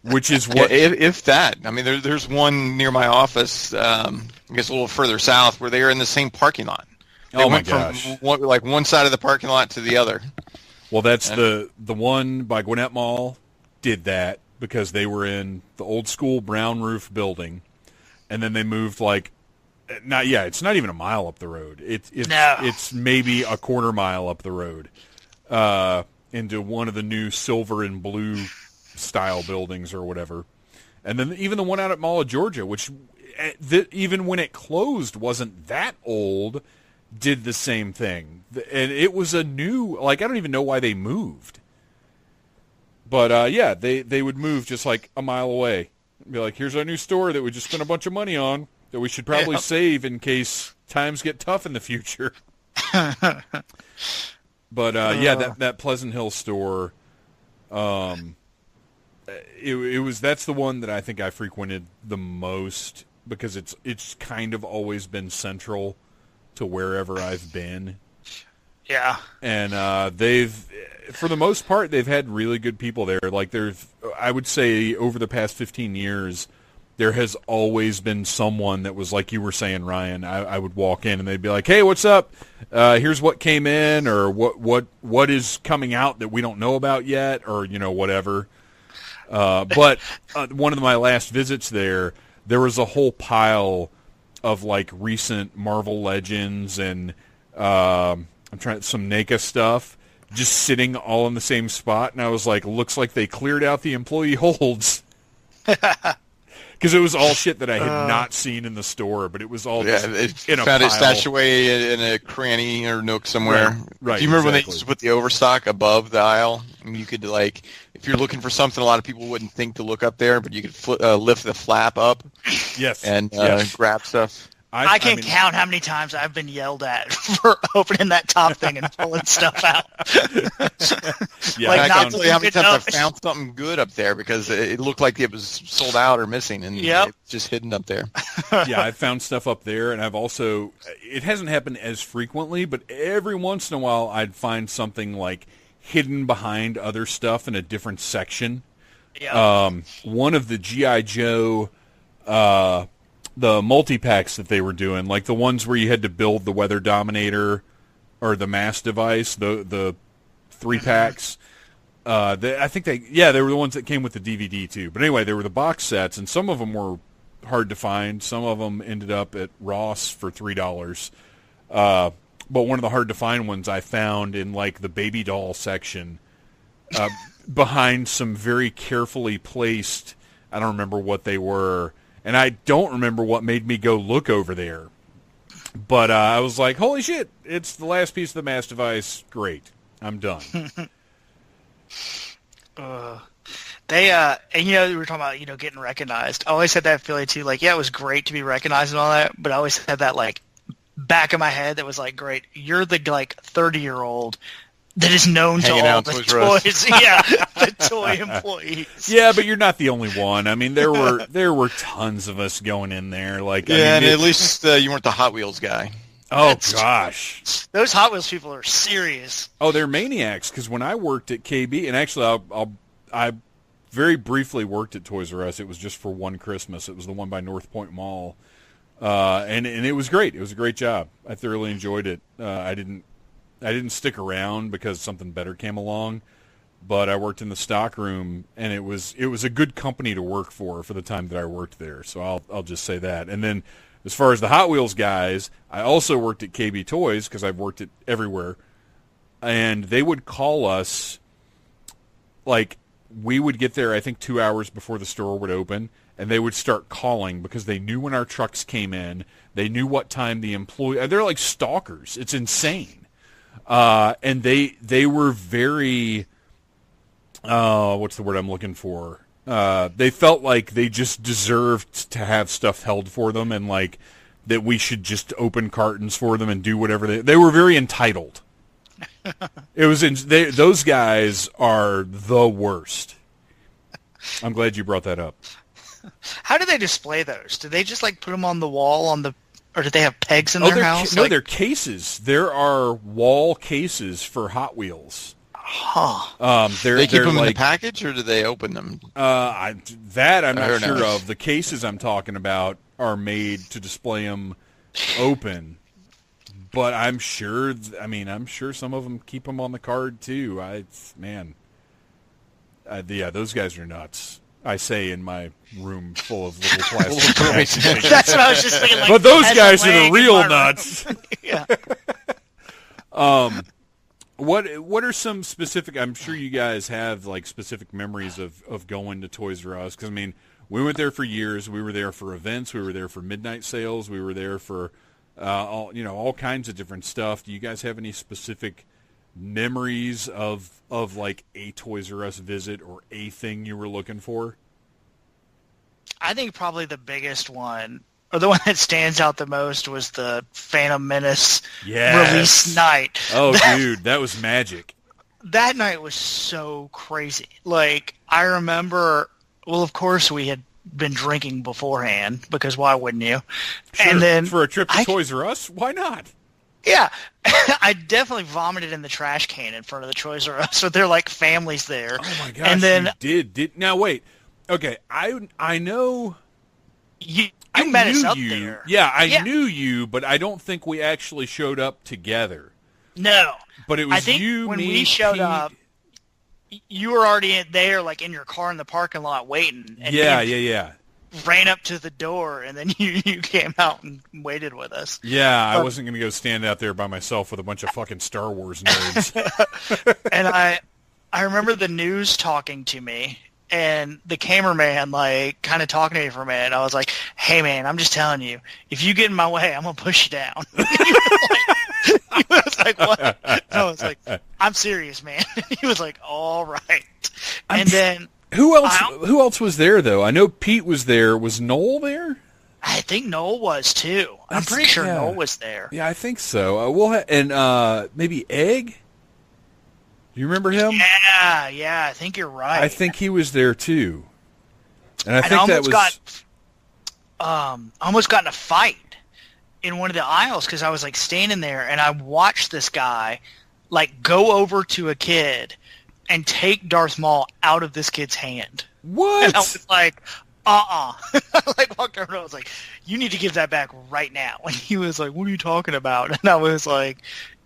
Which is what... if that. I mean, there's one near my office, I guess a little further south, where they are in the same parking lot. They my went gosh. from one side of the parking lot to the other. Well, that's the one by Gwinnett Mall did that because they were in the old school brown roof building, and then they moved it's not even a mile up the road. It's maybe a quarter mile up the road into one of the new silver and blue style buildings or whatever. And then even the one out at Mall of Georgia, which even when it closed wasn't that old, did the same thing. And it was a new, I don't even know why they moved. But they would move just like a mile away. Be like, here's our new store that we just spent a bunch of money on that we should probably save in case times get tough in the future. But that Pleasant Hill store, that's the one that I think I frequented the most because it's kind of always been central to wherever I've been. Yeah. And for the most part, they've had really good people there. I would say over the past 15 years, there has always been someone that was like you were saying, Ryan. I would walk in and they'd be like, "Hey, what's up? Here's what came in, or what is coming out that we don't know about yet, or whatever." But one of my last visits there was a whole pile of recent Marvel Legends and some NECA stuff just sitting all in the same spot, and I was like, looks like they cleared out the employee holds. Because it was all shit that I had not seen in the store, but it was all just in a found pile. it stashed away in a cranny or nook somewhere. Right. Do you remember when they used to put the overstock above the aisle? And you could, if you're looking for something, a lot of people wouldn't think to look up there, but you could lift the flap up. Yes. And grab stuff. I can't count how many times I've been yelled at for opening that top thing and pulling stuff out. I can't tell you how many times I found something good up there because it looked like it was sold out or missing, and it's just hidden up there. Yeah, I've found stuff up there, and I've also, it hasn't happened as frequently, but every once in a while I'd find something hidden behind other stuff in a different section. Yeah. One of the G.I. Joe... the multi-packs that they were doing, the ones where you had to build the Weather Dominator or the mass device, the 3-packs. I think they were the ones that came with the DVD too. But anyway, they were the box sets, and some of them were hard to find. Some of them ended up at Ross for $3. But one of the hard to find ones I found in the baby doll section behind some very carefully placed, I don't remember what they were, and I don't remember what made me go look over there. But I was like, holy shit, it's the last piece of the mass device. Great. I'm done. They, and we were talking about, getting recognized. I always had that feeling too, it was great to be recognized and all that, but I always had that, back of my head that was great. You're the, 30-year-old that is known to all the toys. Yeah, the toy employees. Yeah, but you're not the only one. I mean, there were tons of us going in there. And at least you weren't the Hot Wheels guy. Oh, gosh. Those Hot Wheels people are serious. Oh, they're maniacs, because when I worked at KB, and actually I very briefly worked at Toys R Us. It was just for one Christmas. It was the one by North Point Mall. And it was great. It was a great job. I thoroughly enjoyed it. I didn't stick around because something better came along, but I worked in the stock room, and it was a good company to work for the time that I worked there. So I'll just say that. And then as far as the Hot Wheels guys, I also worked at KB Toys because I've worked it everywhere, and they would call us we would get there I think 2 hours before the store would open, and they would start calling because they knew when our trucks came in. They knew what time the employee. They're like stalkers. It's insane. And they were very, what's the word I'm looking for? They felt like they just deserved to have stuff held for them, and that we should just open cartons for them and do whatever they were very entitled. It was, those guys are the worst. I'm glad you brought that up. How do they display those? Do they just put them on the wall Or did they have pegs in their house? No, they're cases. There are wall cases for Hot Wheels. Huh. They keep them in the package, or do they open them? I'm not sure of. The cases I'm talking about are made to display them open. But I'm sure some of them keep them on the card too. Those guys are nuts. I say in my room full of little plastic bags. That's what I was just thinking. Like, but those guys are the real nuts. Yeah. What are some specific? I'm sure you guys have like specific memories of going to Toys R Us, because I mean, we went there for years. We were there for events. We were there for midnight sales. We were there for all kinds of different stuff. Do you guys have any specific memories of like a Toys R Us visit or a thing you were looking for? I think probably the biggest one, or the one that stands out the most, was the Phantom Menace release night. Oh, dude, that was magic. That night was so crazy. Like, I remember, well, of course we had been drinking beforehand, because why wouldn't you? Sure. And then for a trip to Toys R Us, why not? Yeah, I definitely vomited in the trash can in front of the Toys R Us. So they're like families there. Oh my gosh! And then you did now wait? Okay, I know you met us up you. there. Yeah, I knew you, but I don't think we actually showed up together. No, but it was I think you. When me, we showed Pete. up, you were already there, like in your car in the parking lot waiting. And yeah. Ran up to the door, and then you came out and waited with us. Yeah, I wasn't going to go stand out there by myself with a bunch of fucking Star Wars nerds. And I remember the news talking to me, and the cameraman, like, kind of talking to me for a minute. I was like, hey, man, I'm just telling you, if you get in my way, I'm going to push you down. He was like, what? And I was like, I'm serious, man. He was like, all right. And then... Who else was there, though? I know Pete was there. Was Noel there? I think Noel was, too. I'm pretty sure Noel was there. Yeah, I think so. And maybe Egg? Do you remember him? Yeah, I think you're right. I think he was there, too. And I think that was... I almost got in a fight in one of the aisles because I was, like, standing there, and I watched this guy, like, go over to a kid and take Darth Maul out of this kid's hand. What? And I was like, I like walked over and I was like, you need to give that back right now. And he was like, what are you talking about? And I was like,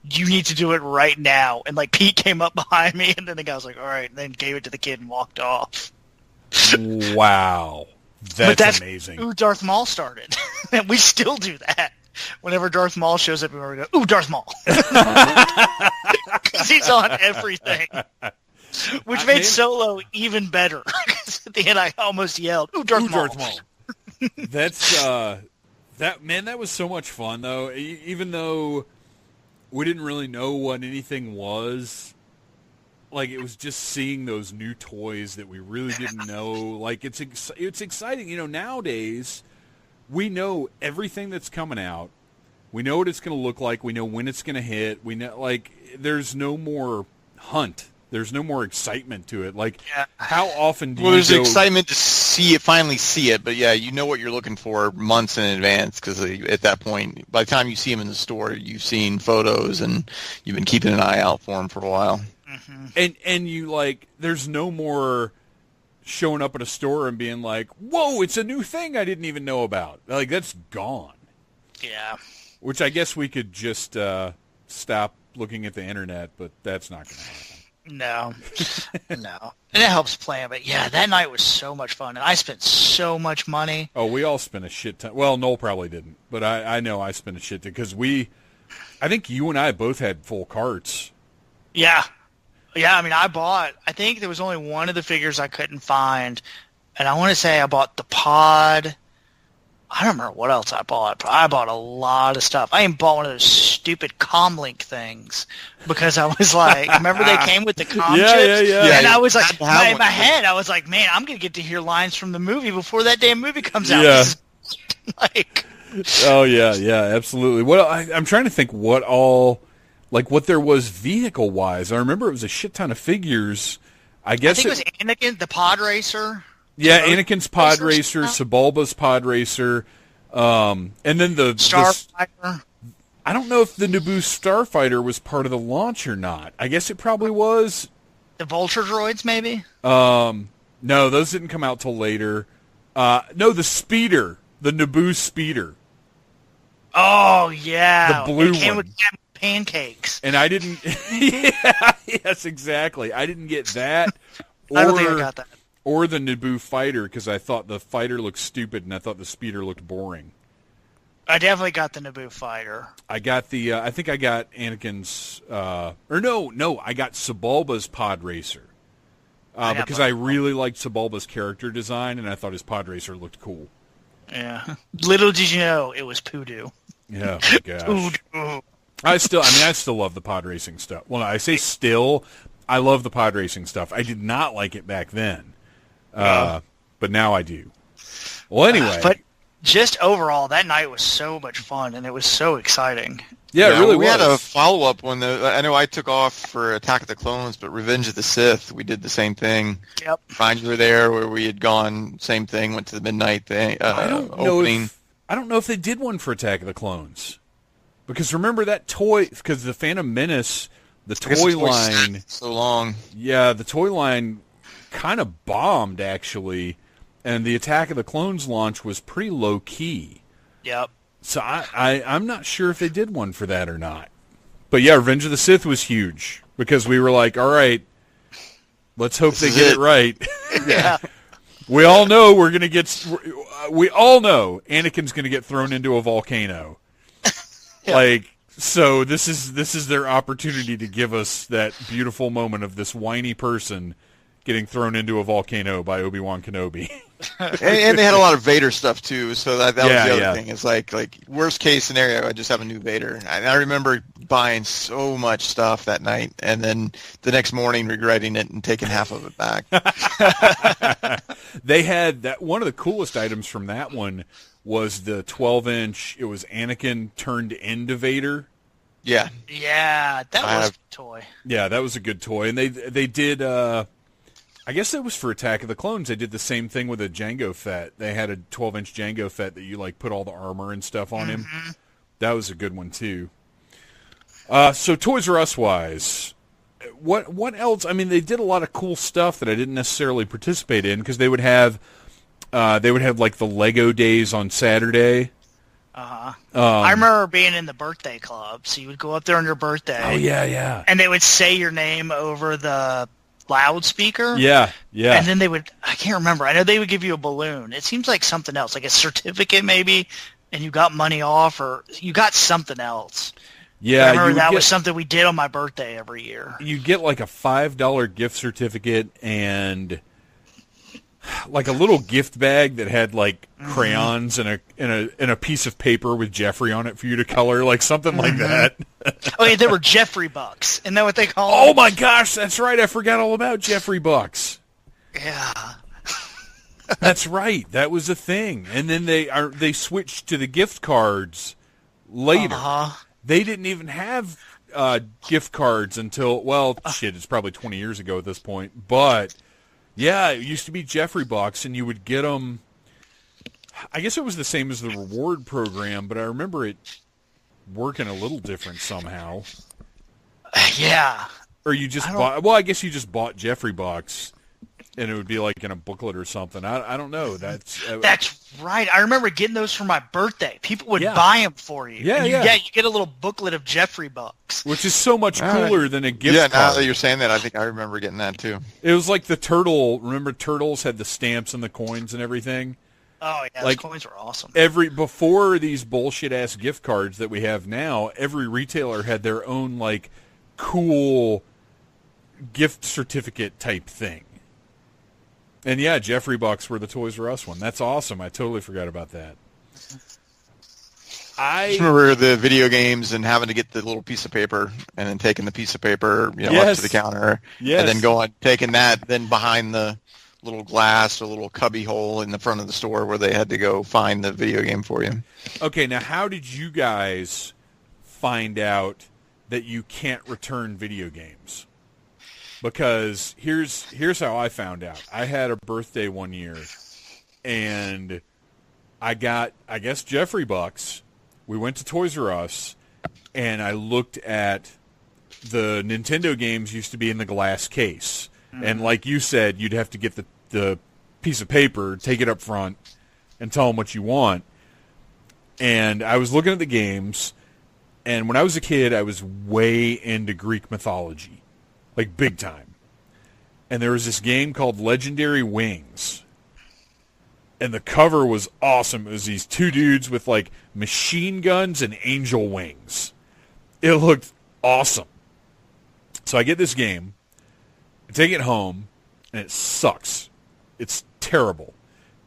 you need to do it right now. And like Pete came up behind me, and then the guy was like, all right, and then gave it to the kid and walked off. Wow. That's amazing. Ooh, Darth Maul started. And we still do that. Whenever Darth Maul shows up, we go, ooh, Darth Maul. Because he's on everything. Which made Solo even better. Because at the end, I almost yelled, "Ooh, Darth Maul!" That's that was so much fun, though. Even though we didn't really know what anything was, like it was just seeing those new toys that we really didn't know. Like it's exciting, you know. Nowadays, we know everything that's coming out. We know what it's going to look like. We know when it's going to hit. We know, like, there's no more hunt. There's no more excitement to it. Like, how often do you there's excitement to finally see it, but yeah, you know what you're looking for months in advance, because at that point, by the time you see them in the store, you've seen photos and you've been keeping an eye out for them for a while. Mm-hmm. And you, like, there's no more showing up at a store and being like, whoa, it's a new thing I didn't even know about. Like, that's gone. Yeah. Which I guess we could just stop looking at the internet, but that's not going to happen. No. And it helps plan, but yeah, that night was so much fun, and I spent so much money. Oh, we all spent a shit ton. Well, Noel probably didn't, but I know I spent a shit ton, because I think you and I both had full carts. Yeah, I mean, I think there was only one of the figures I couldn't find, and I want to say I bought the pod. I don't remember what else I bought. I bought a lot of stuff. I even bought one of those stupid Comlink things because I was like, remember they came with the Com chips? Yeah. And I was like, in my head, I was like, man, I'm going to get to hear lines from the movie before that damn movie comes out. Yeah. Like, oh, yeah, absolutely. Well, I'm trying to think what there was vehicle-wise. I remember it was a shit ton of figures. I think it was Anakin, the pod racer. Yeah, Anakin's pod racer, Sebulba's pod racer. And then the Starfighter. I don't know if the Naboo Starfighter was part of the launch or not. I guess it probably was. The Vulture droids, maybe? No, those didn't come out till later. No, the Speeder. The Naboo Speeder. Oh, yeah. The blue it came one. with pancakes. And I didn't... yeah, yes, exactly. I didn't get that. I don't think I got that. Or the Naboo Fighter, because I thought the fighter looked stupid, and I thought the Speeder looked boring. I definitely got the Naboo Fighter. I got the... I think I got Anakin's... no, I got Sebulba's Pod Racer. Because I really liked Sebulba's character design, and I thought his Pod Racer looked cool. Yeah. Little did you know, it was Poodoo. Yeah, oh my gosh. Poodoo. I still love the pod racing stuff. Well, I say still, I love the pod racing stuff. I did not like it back then, but now I do. Well, anyway. But just overall, that night was so much fun, and it was so exciting. Yeah, it really we was. had a follow-up when I know I took off for Attack of the Clones, but Revenge of the Sith, we did the same thing. Yep. Find you were there where we had gone, same thing, went to the midnight thing, opening. I don't know if they did one for Attack of the Clones. Because remember that toy, because the Phantom Menace, the toy line... so long. Yeah, the toy line kind of bombed, actually. And the Attack of the Clones launch was pretty low-key. Yep. So I'm not sure if they did one for that or not. But yeah, Revenge of the Sith was huge. Because we were like, all right, let's hope they get it right. Yeah. We all know we all know Anakin's going to get thrown into a volcano. Yeah. Like, so this is their opportunity to give us that beautiful moment of this whiny person getting thrown into a volcano by Obi-Wan Kenobi. and they had a lot of Vader stuff too, so that was the other thing. It's like worst case scenario, I just have a new Vader. I remember buying so much stuff that night, and then the next morning regretting it and taking half of it back. They had that one of the coolest items from that one was the 12-inch. It was Anakin turned into Vader. Yeah. Yeah, that was a good toy. Yeah, that was a good toy. And they did, I guess it was for Attack of the Clones. They did the same thing with a Jango Fett. They had a 12-inch Jango Fett that you, like, put all the armor and stuff on him. That was a good one, too. So Toys R Us-wise, what else? I mean, they did a lot of cool stuff that I didn't necessarily participate in because they would have like the Lego days on Saturday. I remember being in the birthday club, so you would go up there on your birthday. Oh yeah. And they would say your name over the loudspeaker. Yeah. And then I can't remember. I know they would give you a balloon. It seems like something else, like a certificate maybe, and you got money off, or you got something else. Yeah, I remember that was something we did on my birthday every year. You'd get like a $5 gift certificate and like a little gift bag that had like crayons and a piece of paper with Jeffrey on it for you to color, like something like that. Oh yeah, there were Jeffrey bucks. Isn't that what they call them? Oh my gosh, that's right. I forgot all about Jeffrey bucks. Yeah. That's right. That was a thing. And then they switched to the gift cards later. They didn't even have gift cards until, well, it's probably 20 years ago at this point. But yeah, it used to be Jeffrey bucks, and you would get them. I guess it was the same as the reward program, but I remember it working a little different somehow. Yeah. Or you just bought. Well, I guess you just bought Jeffrey bucks, and it would be like in a booklet or something. I don't know. That's right. I remember getting those for my birthday. People would buy them for you. Yeah, you get a little booklet of Jeffrey bucks, which is so much cooler than a gift card. Yeah, now that you're saying that, I think I remember getting that too. It was like the turtle. Remember, turtles had the stamps and the coins and everything. Oh yeah, like, those coins were awesome. Before these bullshit ass gift cards that we have now, every retailer had their own like cool gift certificate type thing. And yeah, Jeffrey bucks were the Toys R Us one. That's awesome. I totally forgot about that. I remember the video games and having to get the little piece of paper and then taking the piece of paper, up to the counter, and then taking that then behind the little glass or little cubby hole in the front of the store where they had to go find the video game for you. Okay, now how did you guys find out that you can't return video games? Because here's how I found out. I had a birthday one year, and I got, I guess, Jeffrey bucks. We went to Toys R Us, and I looked at the Nintendo games used to be in the glass case. And like you said, you'd have to get the piece of paper, take it up front, and tell them what you want. And I was looking at the games, and when I was a kid, I was way into Greek mythology, like big time. And there was this game called Legendary Wings. And the cover was awesome. It was these two dudes with like machine guns and angel wings. It looked awesome. So I get this game, I take it home, and it sucks. It's terrible.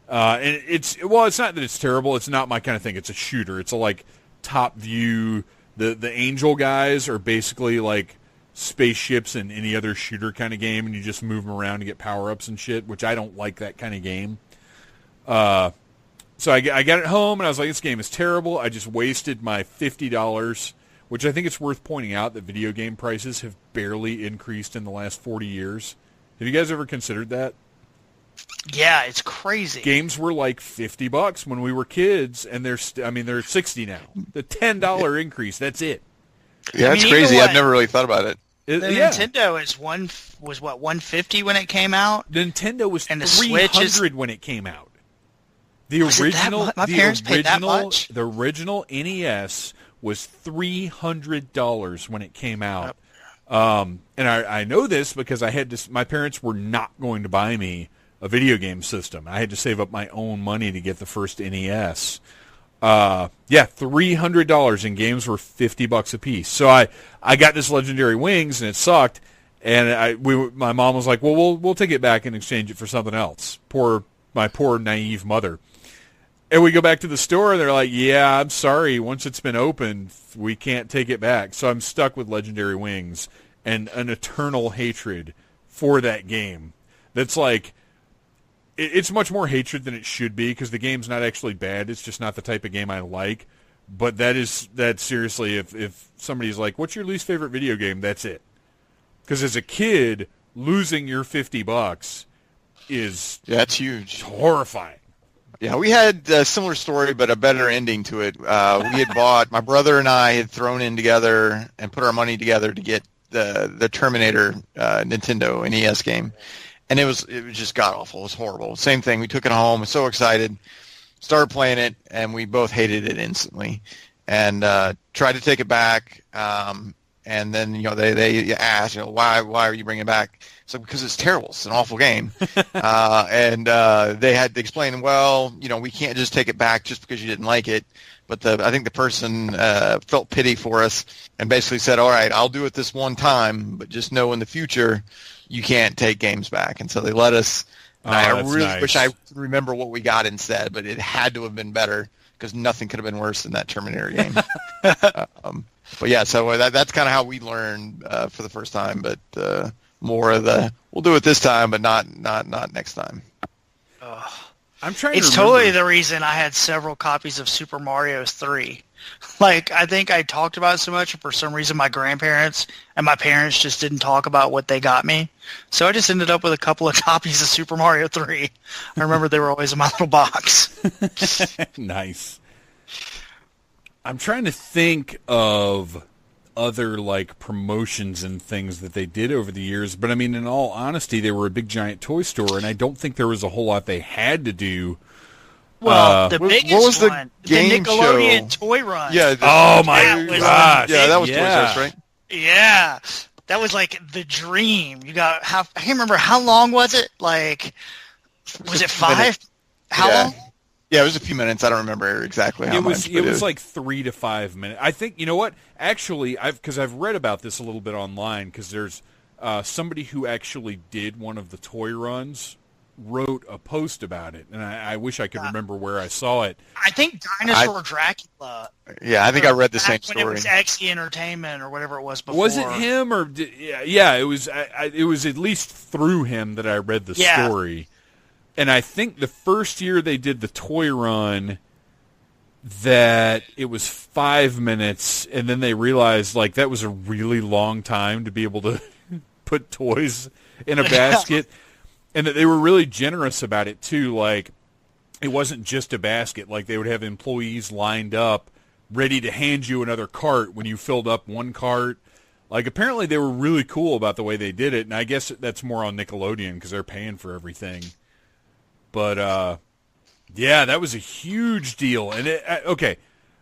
And it's not that it's terrible. It's not my kind of thing. It's a shooter. It's a like top view. The angel guys are basically like spaceships in any other shooter kind of game, and you just move them around to get power-ups and shit, which I don't like that kind of game. So I got it home, and I was like, this game is terrible. I just wasted my $50, which I think it's worth pointing out that video game prices have barely increased in the last 40 years. Have you guys ever considered that? Yeah, it's crazy. Games were like $50 when we were kids, and they're $60 now. The $10 increase, that's it. Yeah, it's crazy. I've never really thought about it. Nintendo was what, $150 when it came out? Nintendo was and the $300 when it came out. The original, my parents paid that much? The original NES was $300 when it came out. And I know this because my parents were not going to buy me a video game system. I had to save up my own money to get the first NES. $300, and games were $50 a piece. So I got this Legendary Wings, and it sucked. And my mom was like, "Well, we'll take it back and exchange it for something else." My poor naive mother. And we go back to the store, and they're like, "Yeah, I'm sorry. Once it's been opened, we can't take it back." So I'm stuck with Legendary Wings and an eternal hatred for that game. That's like, it's much more hatred than it should be, because the game's not actually bad. It's just not the type of game I like. But that seriously, if somebody's like, "What's your least favorite video game?" That's it. Because as a kid, losing your $50 is it's huge, horrifying. Yeah, we had a similar story, but a better ending to it. We had bought, my brother and I had thrown in together and put our money together to get the Terminator Nintendo NES game. And it was just god-awful. It was horrible. Same thing. We took it home. Was so excited. Started playing it, and we both hated it instantly. And tried to take it back. And then, they asked, why are you bringing it back? So because it's terrible. It's an awful game. And they had to explain, we can't just take it back just because you didn't like it. But I think the person felt pity for us and basically said, "All right, I'll do it this one time, but just know in the future you can't take games back." And so they let us. And I really wish I could remember what we got instead, but it had to have been better, because nothing could have been worse than that Terminator game. But yeah, so that's kind of how we learned for the first time. But more of we'll do it this time, but not next time. I'm trying. It's to remember. totally the reason I had several copies of Super Mario 3. Like, I think I talked about it so much, and for some reason my grandparents and my parents just didn't talk about what they got me. So I just ended up with a couple of copies of Super Mario 3. I remember they were always in my little box. Nice. I'm trying to think of other like promotions and things that they did over the years, but I mean, in all honesty, they were a big giant toy store, and I don't think there was a whole lot they had to do. Well, the biggest what was the one, game the Nickelodeon show? Toy Run. Yeah. Oh my gosh! Yeah, that was Toys R Us, right? Yeah, that was like the dream. You got I can't remember how long was it. Like, was it 5? How long? Yeah, it was a few minutes. I don't remember exactly how much. It was like 3 to 5 minutes. I think, you know what? Actually, because I've read about this a little bit online, because there's somebody who actually did one of the toy runs wrote a post about it, and I wish I could remember where I saw it. I think Dinosaur Dracula. Yeah, I think I read the same story. When it was XE Entertainment or whatever it was before. Was it him or yeah? It was. It was at least through him that I read the story. And I think the first year they did the toy run, that it was 5 minutes, and then they realized like that was a really long time to be able to put toys in a basket, and that they were really generous about it too. Like it wasn't just a basket. Like they would have employees lined up ready to hand you another cart when you filled up one cart. Like apparently they were really cool about the way they did it, and I guess that's more on Nickelodeon because they're paying for everything. But yeah, that was a huge deal. And okay,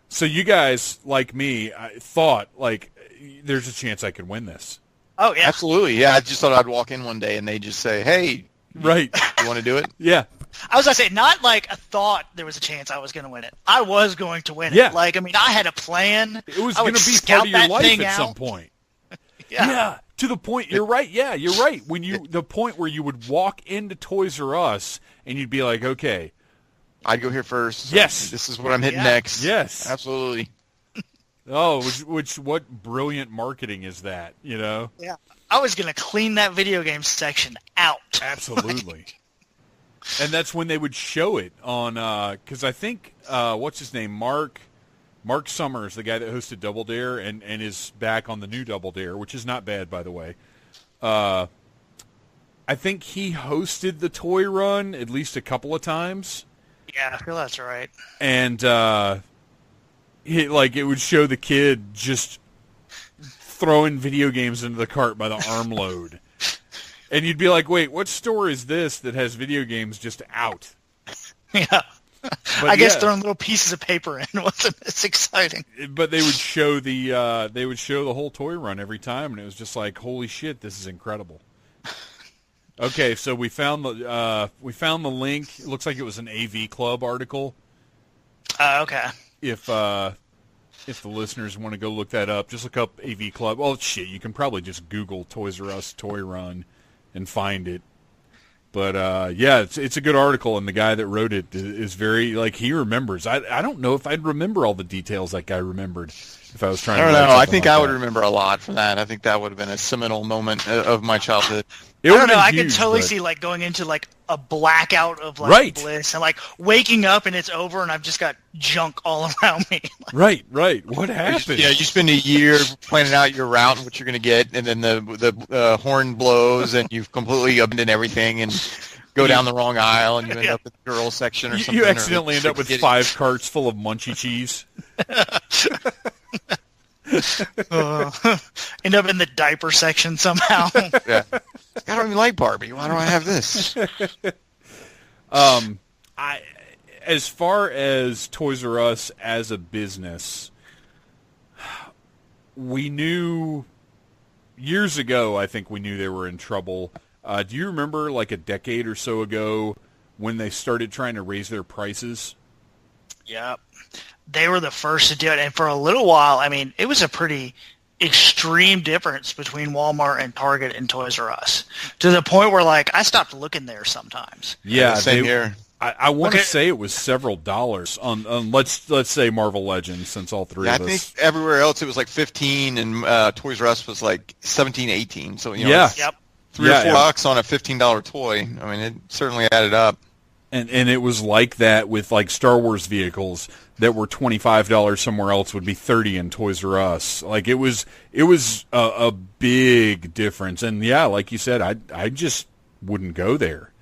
so you guys like me thought like there's a chance I could win this. Oh yeah, absolutely. Yeah, I just thought I'd walk in one day and they just say, "Hey, right, you want to do it?" Yeah. I was gonna say, not like I thought there was a chance I was going to win it. I was going to win it. Yeah. Like, I mean, I had a plan. It was going to be part of your life at some point. Yeah. To the point, you're right. Yeah, you're right. The point where you would walk into Toys R Us and you'd be like, okay, I'd go here first. Yes. This is what I'm hitting next. Yes. Absolutely. Oh, what brilliant marketing is that, you know? Yeah. I was going to clean that video game section out. Absolutely. And that's when they would show it on, because I think, what's his name, Mark Summers, the guy that hosted Double Dare and is back on the new Double Dare, which is not bad, by the way. I think he hosted the toy run at least a couple of times. Yeah, I feel that's right. And it would show the kid just throwing video games into the cart by the armload. And you'd be like, wait, what store is this that has video games just out? Yeah. I guess throwing little pieces of paper in wasn't as exciting. But they would show the whole toy run every time, and it was just like, holy shit, this is incredible. Okay, so we found the link. It looks like it was an AV Club article. Okay. If the listeners want to go look that up, just look up AV Club. Well, shit, you can probably just Google Toys R Us toy run and find it. But yeah, it's a good article, and the guy that wrote it is very he remembers. I don't know if I'd remember all the details that guy remembered if I was trying. I don't to know. I think I would remember a lot from that. I think that would have been a seminal moment of my childhood. I don't know. I could totally see going into a blackout of bliss and waking up and it's over and I've just got junk all around me. Right. What happened? Yeah, you spend a year planning out your route and what you're going to get, and then the horn blows and you've completely abandoned everything and go down the wrong aisle and you end up in the girls section or something. You accidentally end up with 5 carts full of Munchie cheese. End up in the diaper section somehow. Yeah. I don't even like Barbie. Why do I have this? As far as Toys R Us as a business, we knew years ago, I think we knew they were in trouble. Do you remember a decade or so ago when they started trying to raise their prices? Yep. They were the first to do it, and for a little while, I mean, it was a pretty extreme difference between Walmart and Target and Toys R Us, to the point where I stopped looking there sometimes. Yeah, same here. I want to say it was several dollars on let's say Marvel Legends, since all three of us. I think everywhere else it was $15, and Toys R Us was $17, $18. So $3 or $4 on a $15 toy. I mean, it certainly added up. And it was like that with Star Wars vehicles that were $25 somewhere else would be $30 in Toys R Us. It was a big difference. And yeah, like you said, I just wouldn't go there.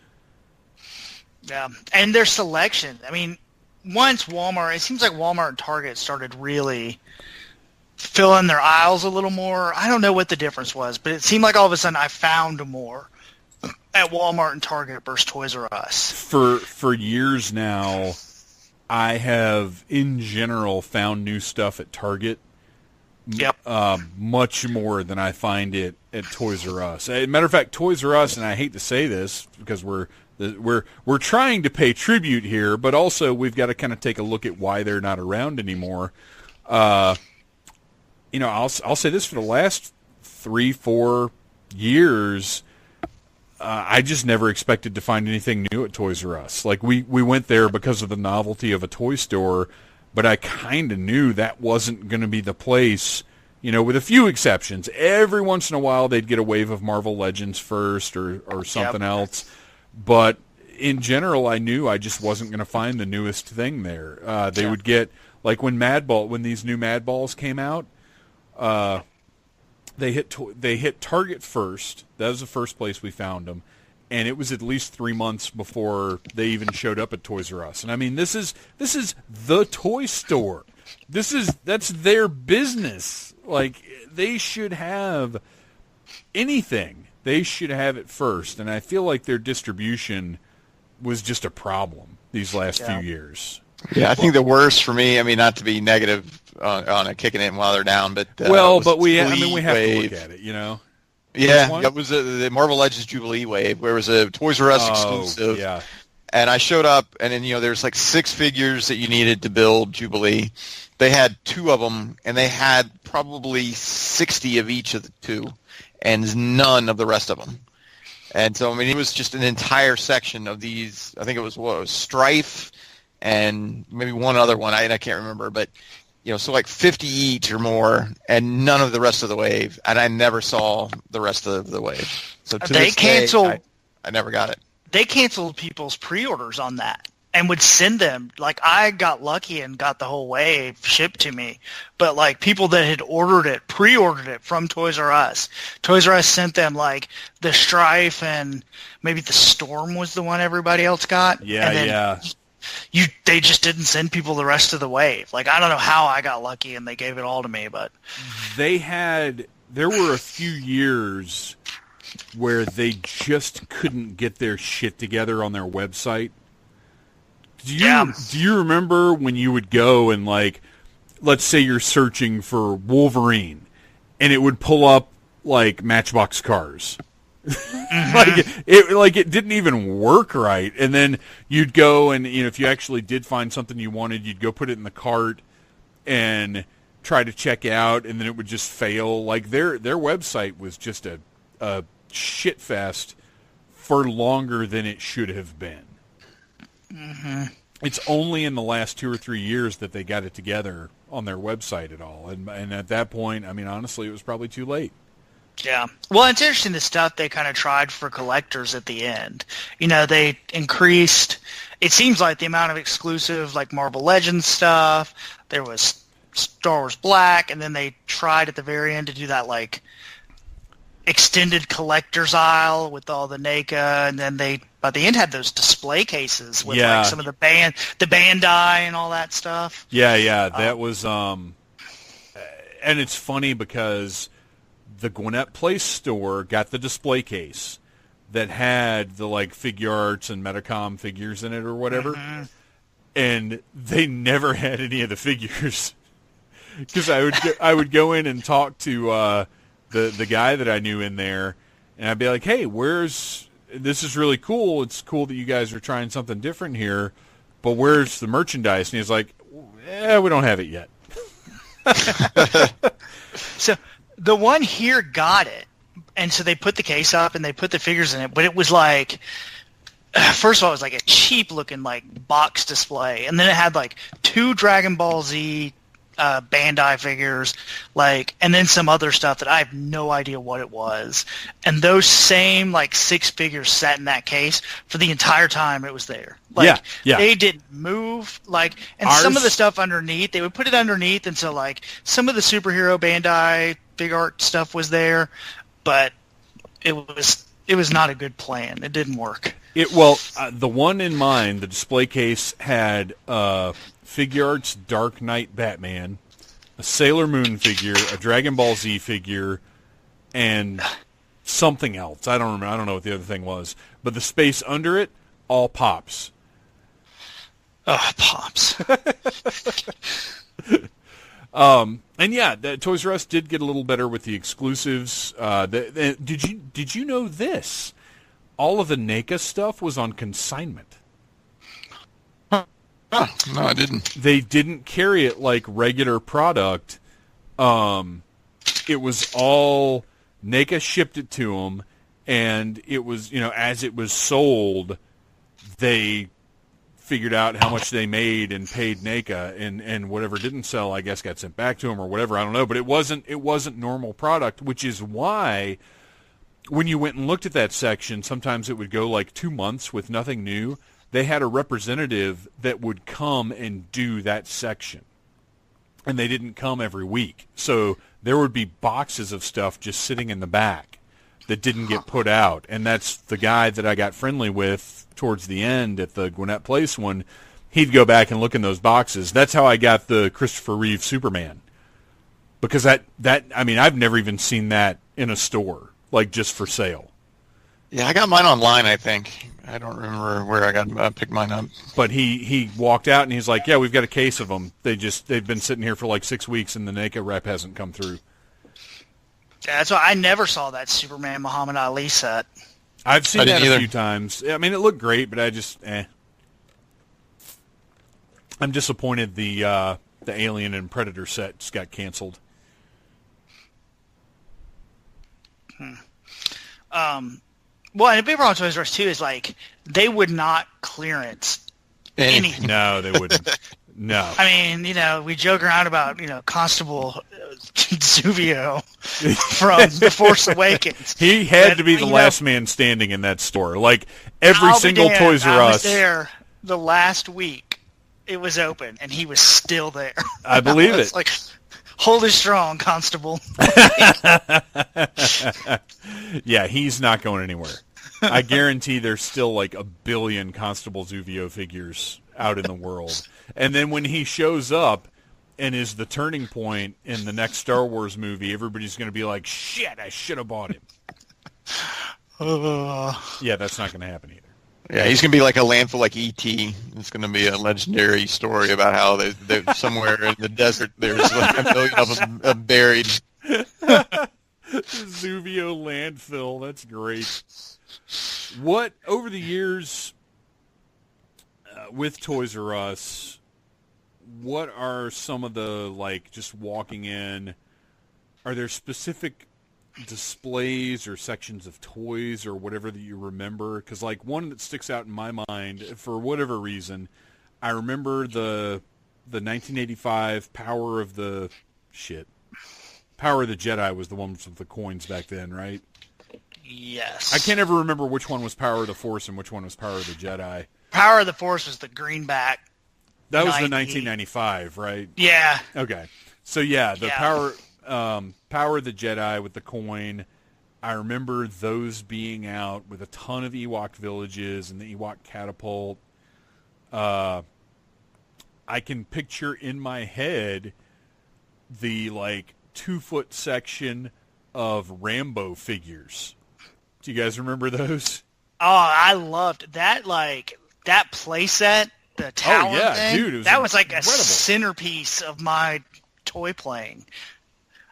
Yeah, and their selection. I mean, once Walmart, it seems like Walmart and Target started really filling their aisles a little more. I don't know what the difference was, but it seemed like all of a sudden I found more at Walmart and Target versus Toys R Us. For years now, I have, in general, found new stuff at Target. Yep. Much more than I find it at Toys R Us. As a matter of fact, Toys R Us, and I hate to say this because we're trying to pay tribute here, but also we've got to kind of take a look at why they're not around anymore. I'll say this: for the last 3-4 years, I just never expected to find anything new at Toys R Us. We went there because of the novelty of a toy store, but I kind of knew that wasn't going to be the place, with a few exceptions. Every once in a while they'd get a wave of Marvel Legends first or something else. But in general, I knew I just wasn't going to find the newest thing there. They would get, when these new Mad Balls came out, they hit Target first. That was the first place we found them. and it was at least 3 months before they even showed up at Toys R Us. And I mean, this is the toy store. That's their business. Like, they should have anything. They should have it first. And I feel like their distribution was just a problem these last few years. Yeah, I think the worst for me, I mean, not to be negative on it, kicking it while they're down, but we have to look at it, you know. Yeah, it was the Marvel Legends Jubilee wave, where it was a Toys R Us exclusive. Yeah. And I showed up, and then there's like 6 figures that you needed to build Jubilee. They had 2 of them, and they had probably 60 of each of the 2, and none of the rest of them. And so, I mean, it was just an entire section of these. I think it was Strife, and maybe one other one. I can't remember, but so like 50 each or more, and none of the rest of the wave. And I never saw the rest of the wave. So to they this canceled. day, I never got it. They canceled people's pre-orders on that and would send them. Like, I got lucky and got the whole wave shipped to me, but like people that had pre-ordered it from Toys R Us sent them like the Strife, and maybe the Storm was the one everybody else got. Yeah. They just didn't send people the rest of the wave. Like, I don't know how I got lucky and they gave it all to me, but there were a few years where they just couldn't get their shit together on their website. Do you remember when you would go and, like, let's say you're searching for Wolverine, and it would pull up like Matchbox cars? it didn't even work right. And then you'd go and if you actually did find something you wanted, you'd go put it in the cart and try to check out, and then it would just fail. Like, their website was just a shit fest for longer than it should have been. It's only in the last 2 or 3 years that they got it together on their website at all, and at that point, I mean, honestly, it was probably too late. Yeah. Well, it's interesting the stuff they kind of tried for collectors at the end. They increased, it seems like, the amount of exclusive, like, Marvel Legends stuff. There was Star Wars Black, and then they tried at the very end to do that, like, extended collector's aisle with all the NECA, and then they, by the end, had those display cases with, like, some of the Bandai and all that stuff. Yeah, that was, and it's funny because the Gwinnett Place store got the display case that had the, like, Figure Arts and Metacom figures in it or whatever, and they never had any of the figures. Because I would go in and talk to the guy that I knew in there, and I'd be like, hey, this is really cool. It's cool that you guys are trying something different here, but where's the merchandise? And he's like, we don't have it yet. So the one here got it, and so they put the case up and they put the figures in it, but it was like, first of all, it was like a cheap looking, like, box display, and then it had like 2 Dragon Ball Z Bandai figures, like, and then some other stuff that I have no idea what it was, and those same, like, 6 figures sat in that case for the entire time it was there. Like, they didn't move, like, and some of the stuff underneath, they would put it underneath, and so, like, some of the superhero Bandai Big Art stuff was there, but it was not a good plan. It didn't work. The one in mine, the display case, had Figure Arts Dark Knight Batman, a Sailor Moon figure, a Dragon Ball Z figure, and something else. I don't remember. I don't know what the other thing was. But the space under it, all Pops. Oh, Pops. And yeah, Toys R Us did get a little better with the exclusives. Did you know this? All of the NECA stuff was on consignment. Oh, no, I didn't. They didn't carry it like regular product. It was all NECA shipped it to them, and it was, as it was sold, they figured out how much they made and paid NECA, and whatever didn't sell, I guess, got sent back to them or whatever. I don't know, but it wasn't normal product, which is why when you went and looked at that section, sometimes it would go like 2 months with nothing new. They had a representative that would come and do that section, and they didn't come every week. So there would be boxes of stuff just sitting in the back that didn't get put out, and that's the guy that I got friendly with towards the end at the Gwinnett Place one. He'd go back and look in those boxes. That's how I got the Christopher Reeve Superman, because that I mean, I've never even seen that in a store, like just for sale. Yeah, I got mine online, I think. I don't remember where I picked mine up. But he walked out and he's like, yeah, we've got a case of them. They've been sitting here for like 6 weeks and the NACA rep hasn't come through. Yeah, that's why I never saw that Superman Muhammad Ali set. I've seen that a few times. I mean, it looked great, but I just, I'm disappointed the Alien and Predator sets got canceled. Well, and a big problem with Toys R Us too is like they would not clearance anything. No, they wouldn't. No. I mean, we joke around about Constable Zuvio from The Force Awakens. He had to be the last man standing in that store. Like every single Toys R Us. I was there the last week it was open, and he was still there. I believe it. Like, hold it strong, Constable. Yeah, he's not going anywhere. I guarantee there's still like 1 billion Constable Zuvio figures out in the world. And then when he shows up and is the turning point in the next Star Wars movie, everybody's going to be like, shit, I should have bought him. Yeah, that's not going to happen either. Yeah, he's going to be like a landfill like E.T. It's going to be a legendary story about how they somewhere in the desert there's like 1 million of them buried. Zuvio landfill, that's great. What, over the years with Toys R Us, what are some of the, like, just walking in, are there specific displays or sections of toys or whatever that you remember? Because, like, one that sticks out in my mind, for whatever reason, I remember the 1985 Power of the Jedi was the one with the coins back then, right? Yes. I can't ever remember which one was Power of the Force and which one was Power of the Jedi. Power of the Force was the greenback. That was the 1995, right? Yeah. Okay. So yeah, the Power of the Jedi with the coin. I remember those being out with a ton of Ewok villages and the Ewok catapult. I can picture in my head the like 2-foot section of Rambo figures. Do you guys remember those? Oh, I loved that. Like that playset, the tower thing. Dude, that was like incredible. A centerpiece of my toy playing.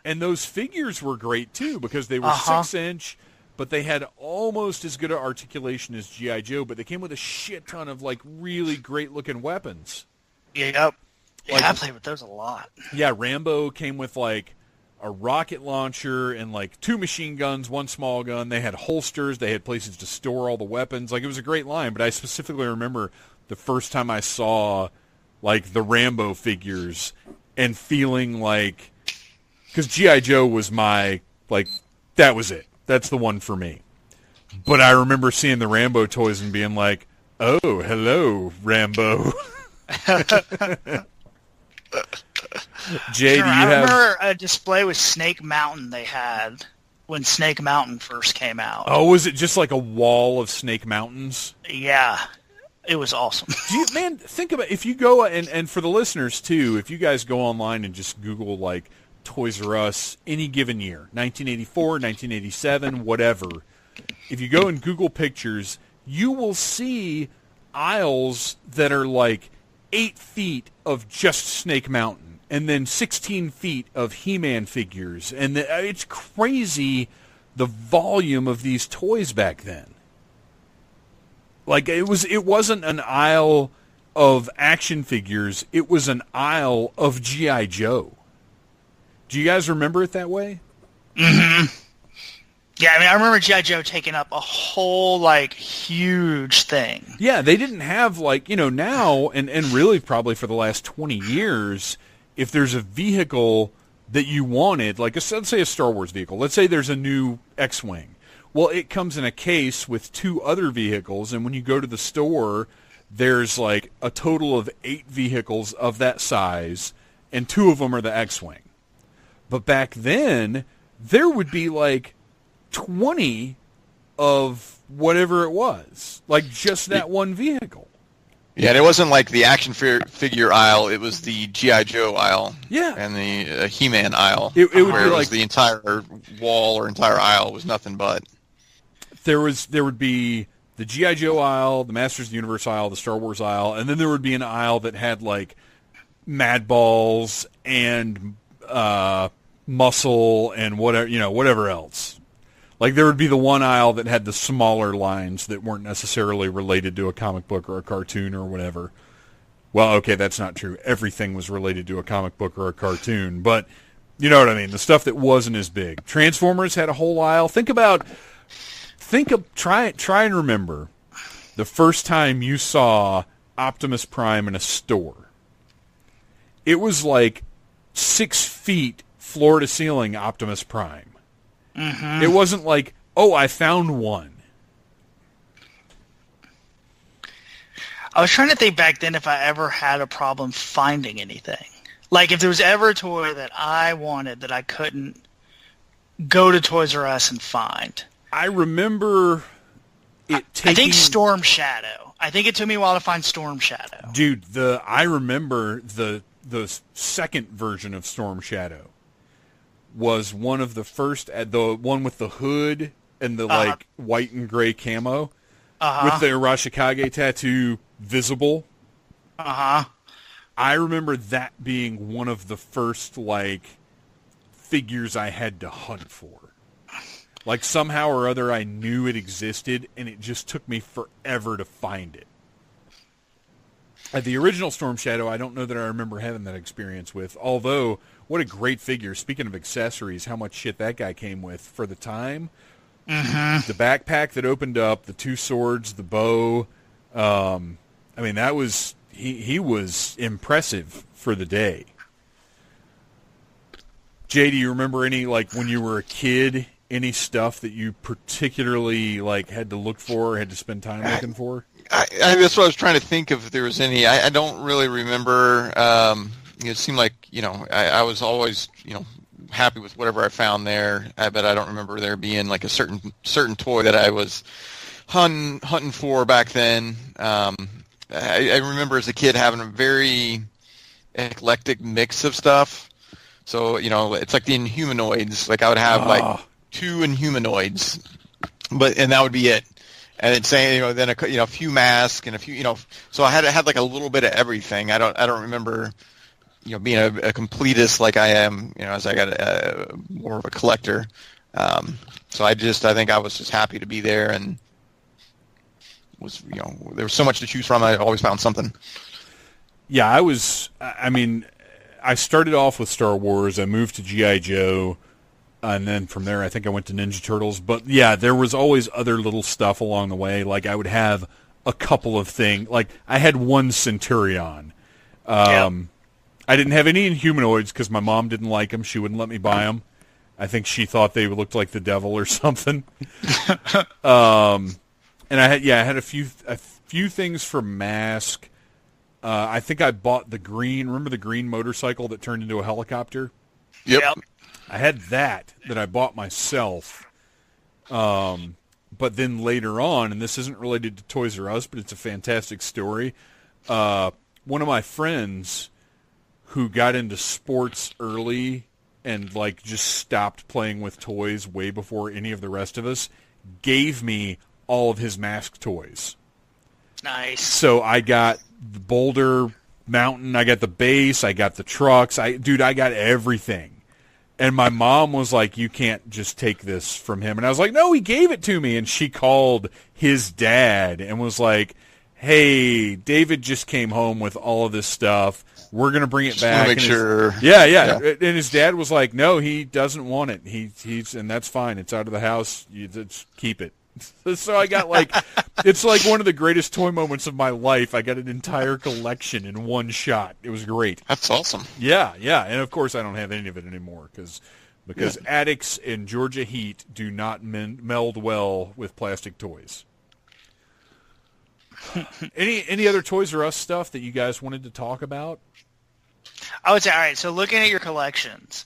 And those figures were great too because they were 6-inch, but they had almost as good an articulation as G.I. Joe. But they came with a shit ton of like really great looking weapons. Yep. Like, I played with those a lot. Yeah, Rambo came with like a rocket launcher and like 2 machine guns, 1 small gun. They had holsters. They had places to store all the weapons. Like, it was a great line, but I specifically remember the first time I saw like the Rambo figures and feeling like, because G.I. Joe was my, like, that was it. That's the one for me. But I remember seeing the Rambo toys and being like, oh, hello, Rambo. Jay, do you I have... remember a display with Snake Mountain they had when Snake Mountain first came out. Oh, was it just like a wall of Snake Mountains? Yeah. It was awesome. Man, think about, if you go, and for the listeners too, if you guys go online and just Google like Toys R Us any given year, 1984, 1987, whatever, if you go and Google pictures, you will see aisles that are like 8 feet of just Snake Mountain, and then 16 feet of He-Man figures, and it's crazy the volume of these toys back then. Like, it wasn't an aisle of action figures, it was an aisle of G.I. Joe. Do you guys remember it that way? Mm-hmm. Yeah, I mean, I remember G.I. Joe taking up a whole, like, huge thing. Yeah, they didn't have, like, now, and really probably for the last 20 years, if there's a vehicle that you wanted, like, let's say a Star Wars vehicle. Let's say there's a new X-Wing. Well, it comes in a case with 2 other vehicles, and when you go to the store, there's, like, a total of 8 vehicles of that size, and 2 of them are the X-Wing. But back then, there would be, like, 20 of whatever it was, like just that one vehicle. Yeah, and it wasn't like the action figure aisle; it was the GI Joe aisle. Yeah, and the He-Man aisle. It would where be it like was the entire wall or entire aisle was nothing but. There would be the GI Joe aisle, the Masters of the Universe aisle, the Star Wars aisle, and then there would be an aisle that had like Mad Balls and Muscle and whatever else. Like there would be the one aisle that had the smaller lines that weren't necessarily related to a comic book or a cartoon or whatever. Well, okay, that's not true. Everything was related to a comic book or a cartoon, but you know what I mean. The stuff that wasn't as big. Transformers had a whole aisle. Try and remember the first time you saw Optimus Prime in a store. It was like 6 feet floor to ceiling Optimus Prime. Mm-hmm. It wasn't like, oh, I found one. I was trying to think back then if I ever had a problem finding anything. Like if there was ever a toy that I wanted that I couldn't go to Toys R Us and find. I remember it taking... I think Storm Shadow. I think it took me a while to find Storm Shadow. Dude, I remember the second version of Storm Shadow was one of the first, the one with the hood and the like white and gray camo with the Arashikage tattoo visible. I remember that being one of the first like figures I had to hunt for. Like somehow or other I knew it existed and it just took me forever to find it. The original Storm Shadow, I don't know that I remember having that experience with, although what a great figure. Speaking of accessories, how much shit that guy came with for the time. Mm-hmm. The backpack that opened up, the 2 swords, the bow. I mean, that was he was impressive for the day. Jay, do you remember any, like, when you were a kid, any stuff that you particularly, like, had to look for or had to spend time looking for? That's what I was trying to think if there was any. I don't really remember. It seemed like, I was always, happy with whatever I found there. But I don't remember there being like a certain toy that I was hunting for back then. I remember as a kid having a very eclectic mix of stuff. So, it's like the Inhumanoids. Like I would have like 2 Inhumanoids, and that would be it. And it's saying, then a few masks and a few, so I had like a little bit of everything. I don't remember, being a completist like I am, as I got more of a collector. So I think I was just happy to be there and was, there was so much to choose from. I always found something. Yeah, I started off with Star Wars. I moved to G.I. Joe. And then from there, I think I went to Ninja Turtles. But, yeah, there was always other little stuff along the way. Like, I would have a couple of things. Like, I had one Centurion. I didn't have any Inhumanoids because my mom didn't like them. She wouldn't let me buy them. I think she thought they looked like the devil or something. And I had a few things for Mask. I think I bought the green. Remember the green motorcycle that turned into a helicopter? Yep. I had that I bought myself. But then later on, and this isn't related to Toys R Us, but it's a fantastic story. One of my friends who got into sports early and like just stopped playing with toys way before any of the rest of us gave me all of his Mask toys. Nice. So I got the Boulder Mountain, I got the base, I got the trucks. I got everything. And my mom was like, you can't just take this from him. And I was like, no, he gave it to me. And she called his dad and was like, hey, David just came home with all of this stuff. We're going to bring it back. Make sure. Yeah. And his dad was like, no, he doesn't want it. He's and that's fine. It's out of the house. You just keep it. So I got like, it's like one of the greatest toy moments of my life. I got an entire collection in one shot. It was great. That's awesome. Yeah. And of course I don't have any of it anymore because addicts in Georgia heat do not meld well with plastic toys. Any other Toys R Us stuff that you guys wanted to talk about? I would say, all right, so looking at your collections,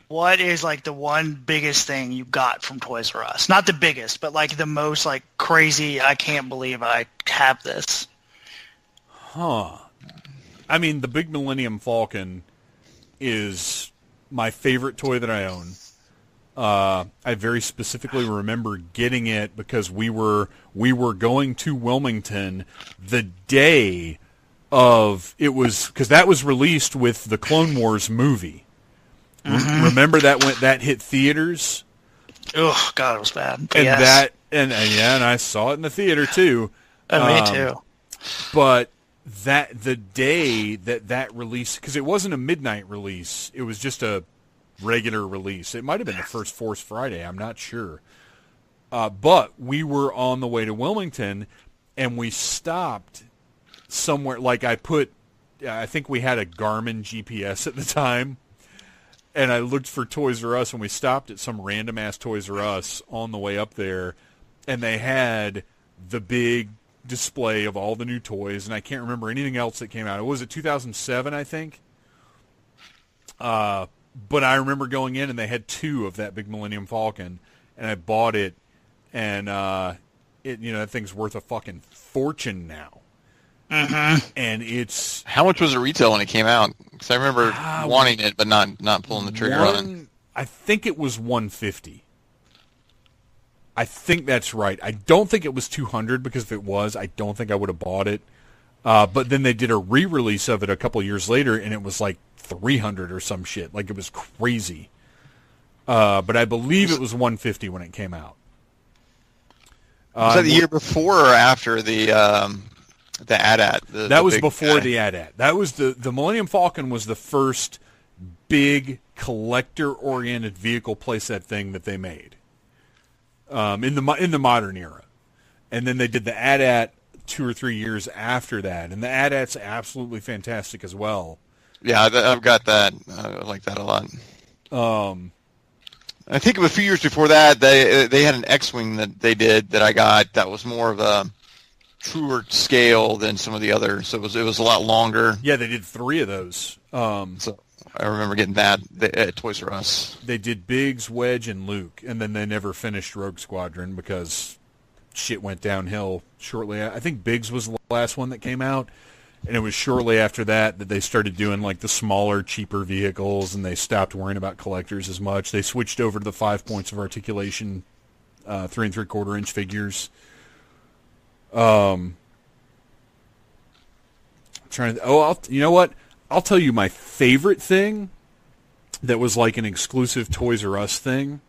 what is like the one biggest thing you got from Toys R Us? Not the biggest, but like the most like crazy, I can't believe I have this. Huh. I mean, the Big Millennium Falcon is my favorite toy that I own. I very specifically remember getting it because we were going to Wilmington the day of it was, because that was released with the Clone Wars movie. Remember that hit theaters? Oh God, it was bad. And yes. and I saw it in the theater too. Me too. But the day that release, because it wasn't a midnight release, it was just a regular release. It might have been the first Force Friday, I'm not sure. But we were on the way to Wilmington, and we stopped somewhere. Like I think we had a Garmin GPS at the time, and I looked for Toys R Us, and we stopped at some random-ass Toys R Us on the way up there, and they had the big display of all the new toys, and I can't remember anything else that came out. It was 2007, I think. But I remember going in, and they had 2 of that Big Millennium Falcon, and I bought it, and that thing's worth a fucking fortune now. And it's... How much was it retail when it came out? Because I remember wanting it, but not pulling the trigger on it. I think it was $150. I think that's right. I don't think it was $200, because if it was, I don't think I would have bought it. But then they did a re-release of it a couple years later, and it was like $300 or some shit. Like, it was crazy. But I believe it was $150 when it came out. Was that the year before or after the AT-AT? That was before the AT-AT. That was the Millennium Falcon was the first big collector-oriented vehicle playset thing that they made in the modern era. And then they did the AT-AT 2 or 3 years after that, and the AT-AT's absolutely fantastic as well. Yeah, I've got that. I like that a lot. I think a few years before that, they had an X-Wing that they did that I got that was more of a truer scale than some of the others. So it was a lot longer. Yeah, they did 3 of those. So I remember getting that at Toys R Us. They did Biggs, Wedge, and Luke, and then they never finished Rogue Squadron because shit went downhill shortly. I think Biggs was the last one that came out. And it was shortly after that they started doing like the smaller, cheaper vehicles, and they stopped worrying about collectors as much. They switched over to the 5 points of articulation, 3 3/4 inch figures. You know what? I'll tell you my favorite thing that was like an exclusive Toys R Us thing.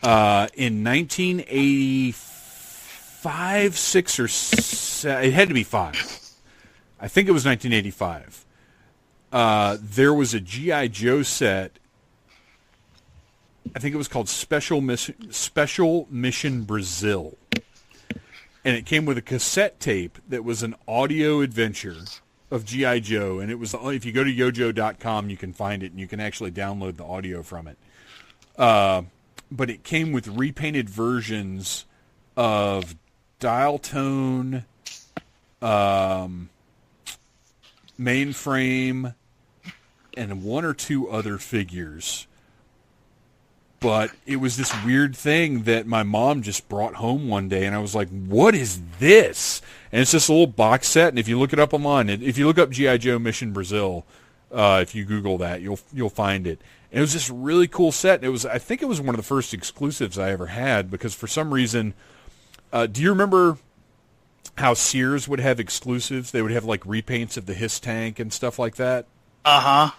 In 1985, 6 or 7, it had to be 5. I think it was 1985. There was a G.I. Joe set. I think it was called Special Mission Brazil. And it came with a cassette tape that was an audio adventure of G.I. Joe. And it was, if you go to yojo.com, you can find it, and you can actually download the audio from it. But it came with repainted versions of Dial Tone, Mainframe, and 1 or 2 other figures. But it was this weird thing that my mom just brought home one day, and I was like, what is this? And it's just a little box set, and if you look it up online, if you look up G.I. Joe Mission Brazil, if you Google that, you'll find it. And it was this really cool set. And I think it was one of the first exclusives I ever had, because for some reason, do you remember how Sears would have exclusives? They would have like repaints of the Hiss tank and stuff like that. I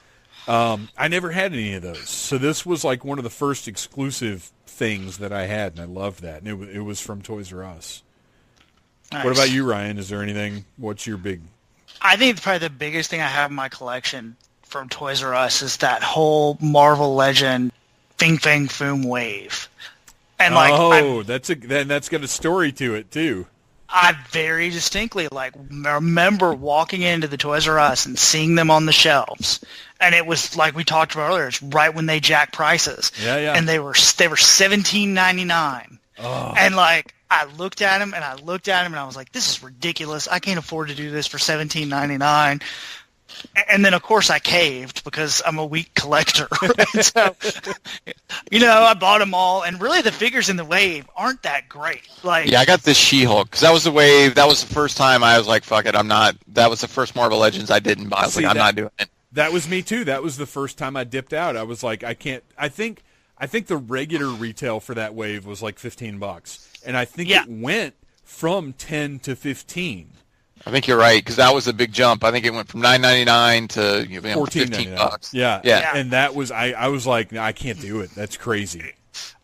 never had any of those, so this was like one of the first exclusive things that I had, and I loved that. And it was from Toys R Us. Nice. What about you, Ryan? Is there anything? What's your big? I think probably the biggest thing I have in my collection from Toys R Us is that whole Marvel Legend Fing Fang Foom wave. And like, that's got a story to it too. I very distinctly remember walking into the Toys R Us and seeing them on the shelves, and it was like we talked about earlier. It's right when they jacked prices, and they were $17.99, and like I looked at them and I was like, this is ridiculous. I can't afford to do this for $17.99. And then, of course, I caved because I'm a weak collector. So, I bought them all, and really the figures in the wave aren't that great. Like, yeah, I got this She-Hulk because that was the wave. That was the first time I was like, "Fuck it, I'm not." That was the first Marvel Legends I didn't buy. I was like, "I'm not doing it." That was me too. That was the first time I dipped out. I was like, I can't. I think the regular retail for that wave was like $15, and I think it went from 10 to 15. I think you're right because that was a big jump. I think it went from $9.99 to $15. Yeah. And that was I was like, I can't do it. That's crazy.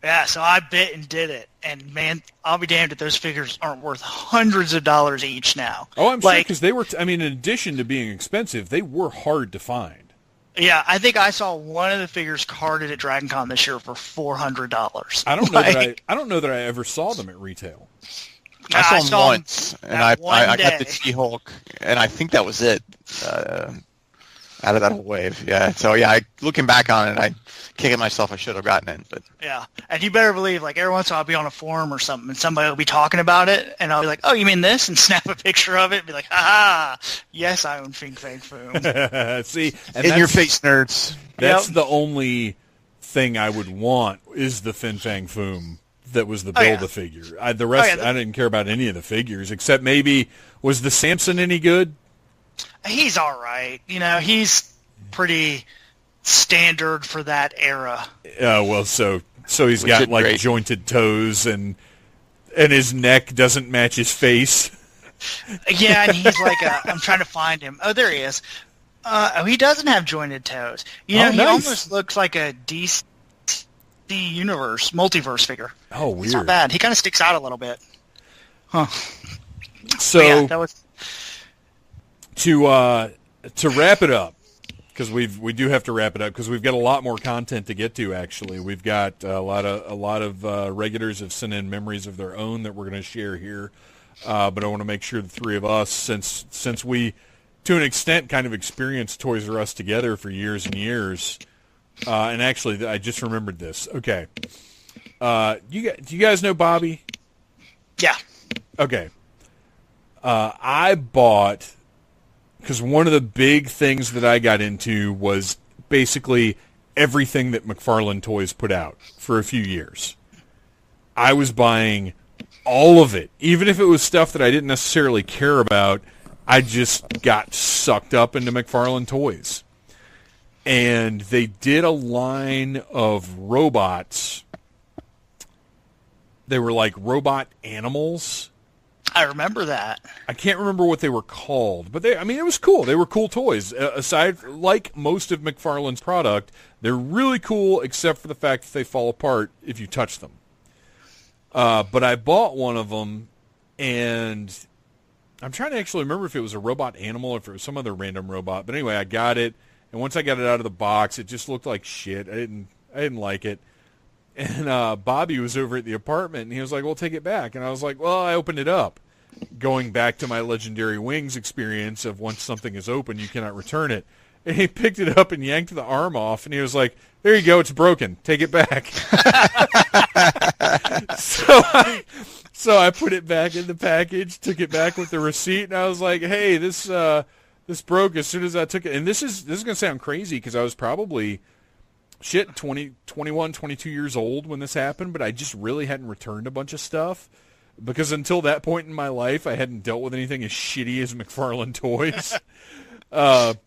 Yeah, so I bit and did it, and man, I'll be damned if those figures aren't worth hundreds of dollars each now. Oh, I'm sure because they were. In addition to being expensive, they were hard to find. Yeah, I think I saw one of the figures carded at DragonCon this year for $400. I don't know I don't know that I ever saw them at retail. I saw them once, and I got the She-Hulk, and I think that was it out of that whole wave. Yeah, so looking back on it, I kick at myself. I should have gotten it, but yeah. And you better believe, like every once in a while, I'll be on a forum or something, and somebody will be talking about it, and I'll be like, "Oh, you mean this?" and snap a picture of it, and be like, "Ha ha! Yes, I own Fing Fang Foom." See, in your face, nerds. That's the only thing I would want is the Fin Fang Foom. That was the Build-A-Figure. The rest, I didn't care about any of the figures, except maybe, was the Samson any good? He's all right. He's pretty standard for that era. Well, so he's got, like, great jointed toes, and his neck doesn't match his face. Yeah, and he's like I'm trying to find him. Oh, there he is. He doesn't have jointed toes. He almost looks like a DC multiverse figure. Oh, weird. It's not bad. He kind of sticks out a little bit. Huh. So that was to wrap it up, because we do have to wrap it up because we've got a lot more content to get to. Actually, we've got a lot of regulars have sent in memories of their own that we're going to share here. But I want to make sure the three of us, since we to an extent kind of experienced Toys R Us together for years and years. And actually, I just remembered this. Okay. Do you guys know Bobby? Yeah. Okay. I bought, because one of the big things that I got into was basically everything that McFarlane Toys put out for a few years. I was buying all of it. Even if it was stuff that I didn't necessarily care about, I just got sucked up into McFarlane Toys. And they did a line of robots. They were like robot animals. I remember that. I can't remember what they were called, but it was cool. They were cool toys. Aside, like most of McFarlane's product, they're really cool, except for the fact that they fall apart if you touch them. But I bought one of them, and I'm trying to actually remember if it was a robot animal or if it was some other random robot. But anyway, I got it. And once I got it out of the box, it just looked like shit. I didn't like it. And Bobby was over at the apartment, and he was like, "Well, take it back." And I was like, "Well, I opened it up." Going back to my Legendary Wings experience of once something is open, you cannot return it. And he picked it up and yanked the arm off, and he was like, "There you go, it's broken. Take it back." So I put it back in the package, took it back with the receipt, and I was like, "Hey, this broke as soon as I took it." And this is going to sound crazy because I was probably 20, 21, 22 years old when this happened, but I just really hadn't returned a bunch of stuff because until that point in my life, I hadn't dealt with anything as shitty as McFarlane Toys. But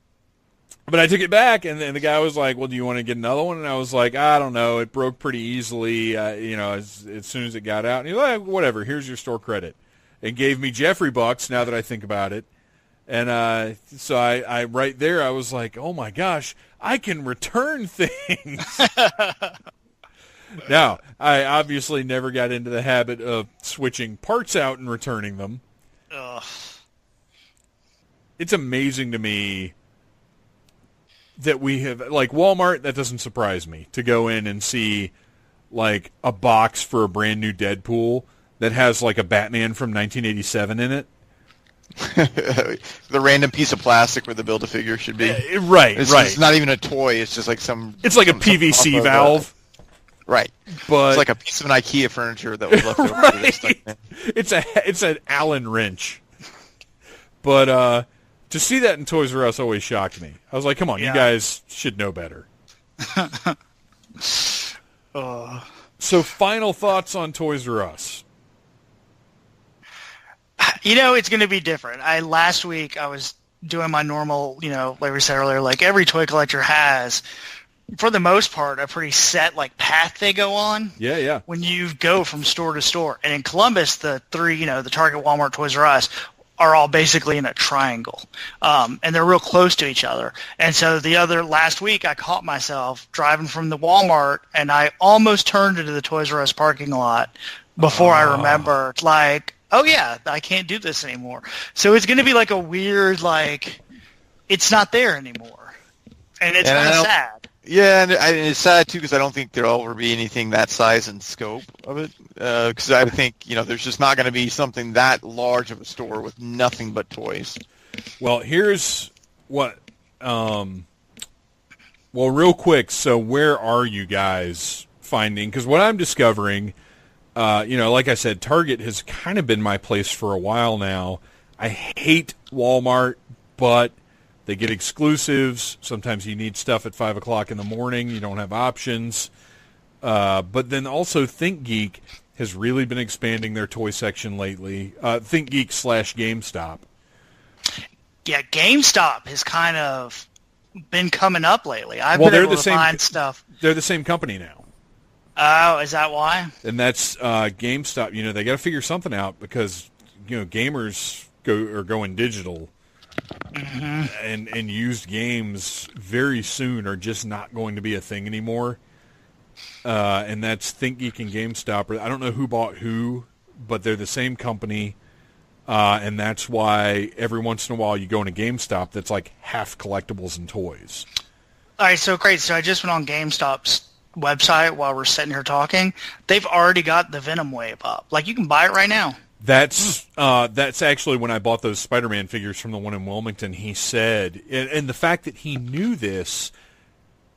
I took it back, and then the guy was like, "Well, do you want to get another one?" And I was like, "I don't know. It broke pretty easily, as soon as it got out." And he was like, "Whatever, here's your store credit." And gave me Jeffrey bucks, now that I think about it. And so I right there, I was like, "Oh, my gosh, I can return things." Now, I obviously never got into the habit of switching parts out and returning them. Ugh. It's amazing to me that we have, like Walmart, that doesn't surprise me, to go in and see like a box for a brand new Deadpool that has like a Batman from 1987 in it. The random piece of plastic where the Build-A-Figure should be. Right. It's not even a toy. It's just like some... It's like a PVC valve. Right. But it's like a piece of an IKEA furniture that was left over. Right. It's an Allen wrench. But To see that in Toys R Us always shocked me. I was like, come on, you guys should know better. So final thoughts on Toys R Us. It's going to be different. Last week I was doing my normal, like we said earlier, like every toy collector has, for the most part, a pretty set path they go on. Yeah. When you go from store to store. And in Columbus, the three, the Target, Walmart, Toys R Us, are all basically in a triangle. And they're real close to each other. And so last week I caught myself driving from the Walmart and I almost turned into the Toys R Us parking lot before I remembered, oh yeah, I can't do this anymore. So it's going to be a weird, it's not there anymore. And it's kind of sad. Yeah, and it's sad too because I don't think there'll ever be anything that size and scope of it. Because I would think there's just not going to be something that large of a store with nothing but toys. Well, here's what. Real quick. So, where are you guys finding? Because what I'm discovering, like I said, Target has kind of been my place for a while now. I hate Walmart, but they get exclusives. Sometimes you need stuff at 5 o'clock in the morning. You don't have options. But then also ThinkGeek has really been expanding their toy section lately. ThinkGeek / GameStop. Yeah, GameStop has kind of been coming up lately. I've been able to find stuff. They're the same company now. Oh, is that why? And that's GameStop. They got to figure something out because gamers are going digital. Mm-hmm. And used games very soon are just not going to be a thing anymore. And that's ThinkGeek and GameStop. I don't know who bought who, but they're the same company. And that's why every once in a while you go into GameStop that's half collectibles and toys. All right, so great. So I just went on GameStop's website while we're sitting here talking. They've already got the Venom Wave up. You can buy it right now. That's actually when I bought those Spider-Man figures from the one in Wilmington. He said, and the fact that he knew this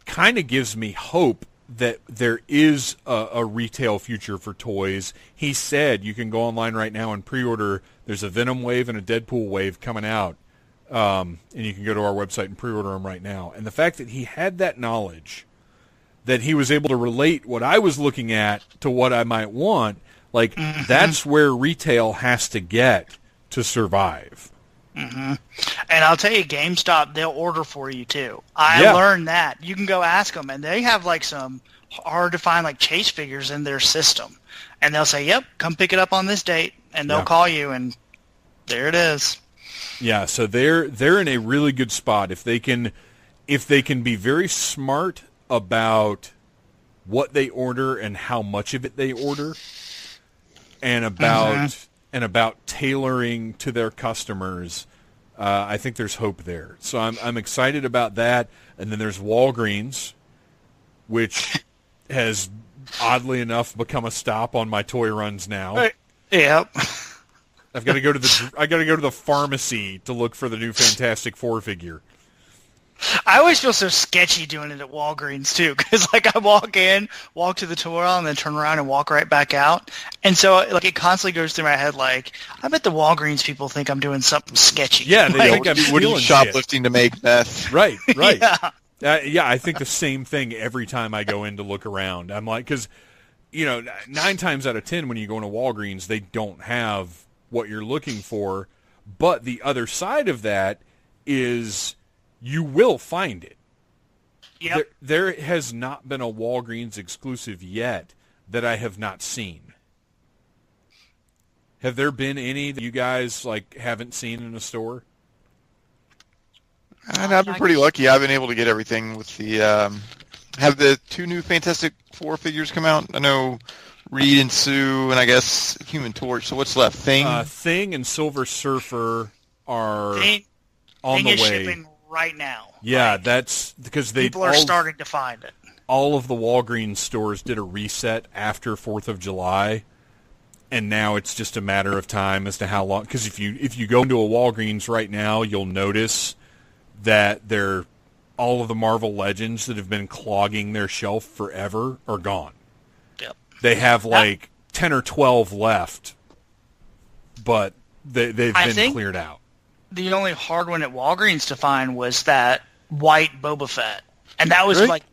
kind of gives me hope that there is a retail future for toys. He said you can go online right now and pre-order. There's a Venom Wave and a Deadpool Wave coming out, and you can go to our website and pre-order them right now. And the fact that he had that knowledge, that he was able to relate what I was looking at to what I might want, that's where retail has to get to survive. Mm-hmm. And I'll tell you, GameStop, they'll order for you, too. I learned that. You can go ask them, and they have, some hard-to-find, chase figures in their system. And they'll say, yep, come pick it up on this date, and they'll call you, and there it is. Yeah, so they're in a really good spot. If they can be very smart about what they order and how much of it they order, and about tailoring to their customers, I think there's hope there. So I'm excited about that. And then there's Walgreens, which has oddly enough become a stop on my toy runs now. Yep. I got to go to the pharmacy to look for the new Fantastic Four figure. I always feel so sketchy doing it at Walgreens, too, because, I walk in, walk to the toy aisle, and then turn around and walk right back out. And so, it constantly goes through my head, I bet the Walgreens people think I'm doing something sketchy. Yeah, they think I'm stealing shoplifting to make meth. Right. Yeah, I think the same thing every time I go in to look around. I'm because, 9 times out of 10 when you go into Walgreens, they don't have what you're looking for. But the other side of that is you will find it. Yep. There has not been a Walgreens exclusive yet that I have not seen. Have there been any that you guys haven't seen in a store? And I've been pretty lucky. I've been able to get everything with the have the 2 new Fantastic Four figures come out. I know Reed and Sue, and I guess Human Torch. So what's left? Thing and Silver Surfer are on the way. Shipping right now. Yeah, that's because people are starting to find it. All of the Walgreens stores did a reset after 4th of July, and now it's just a matter of time as to how long. Because if you go into a Walgreens right now, you'll notice that all of the Marvel Legends that have been clogging their shelf forever are gone. Yep. They have 10 or 12 left, but they've been cleared out. the only hard one at Walgreens to find was that white Boba Fett, and that was Really? like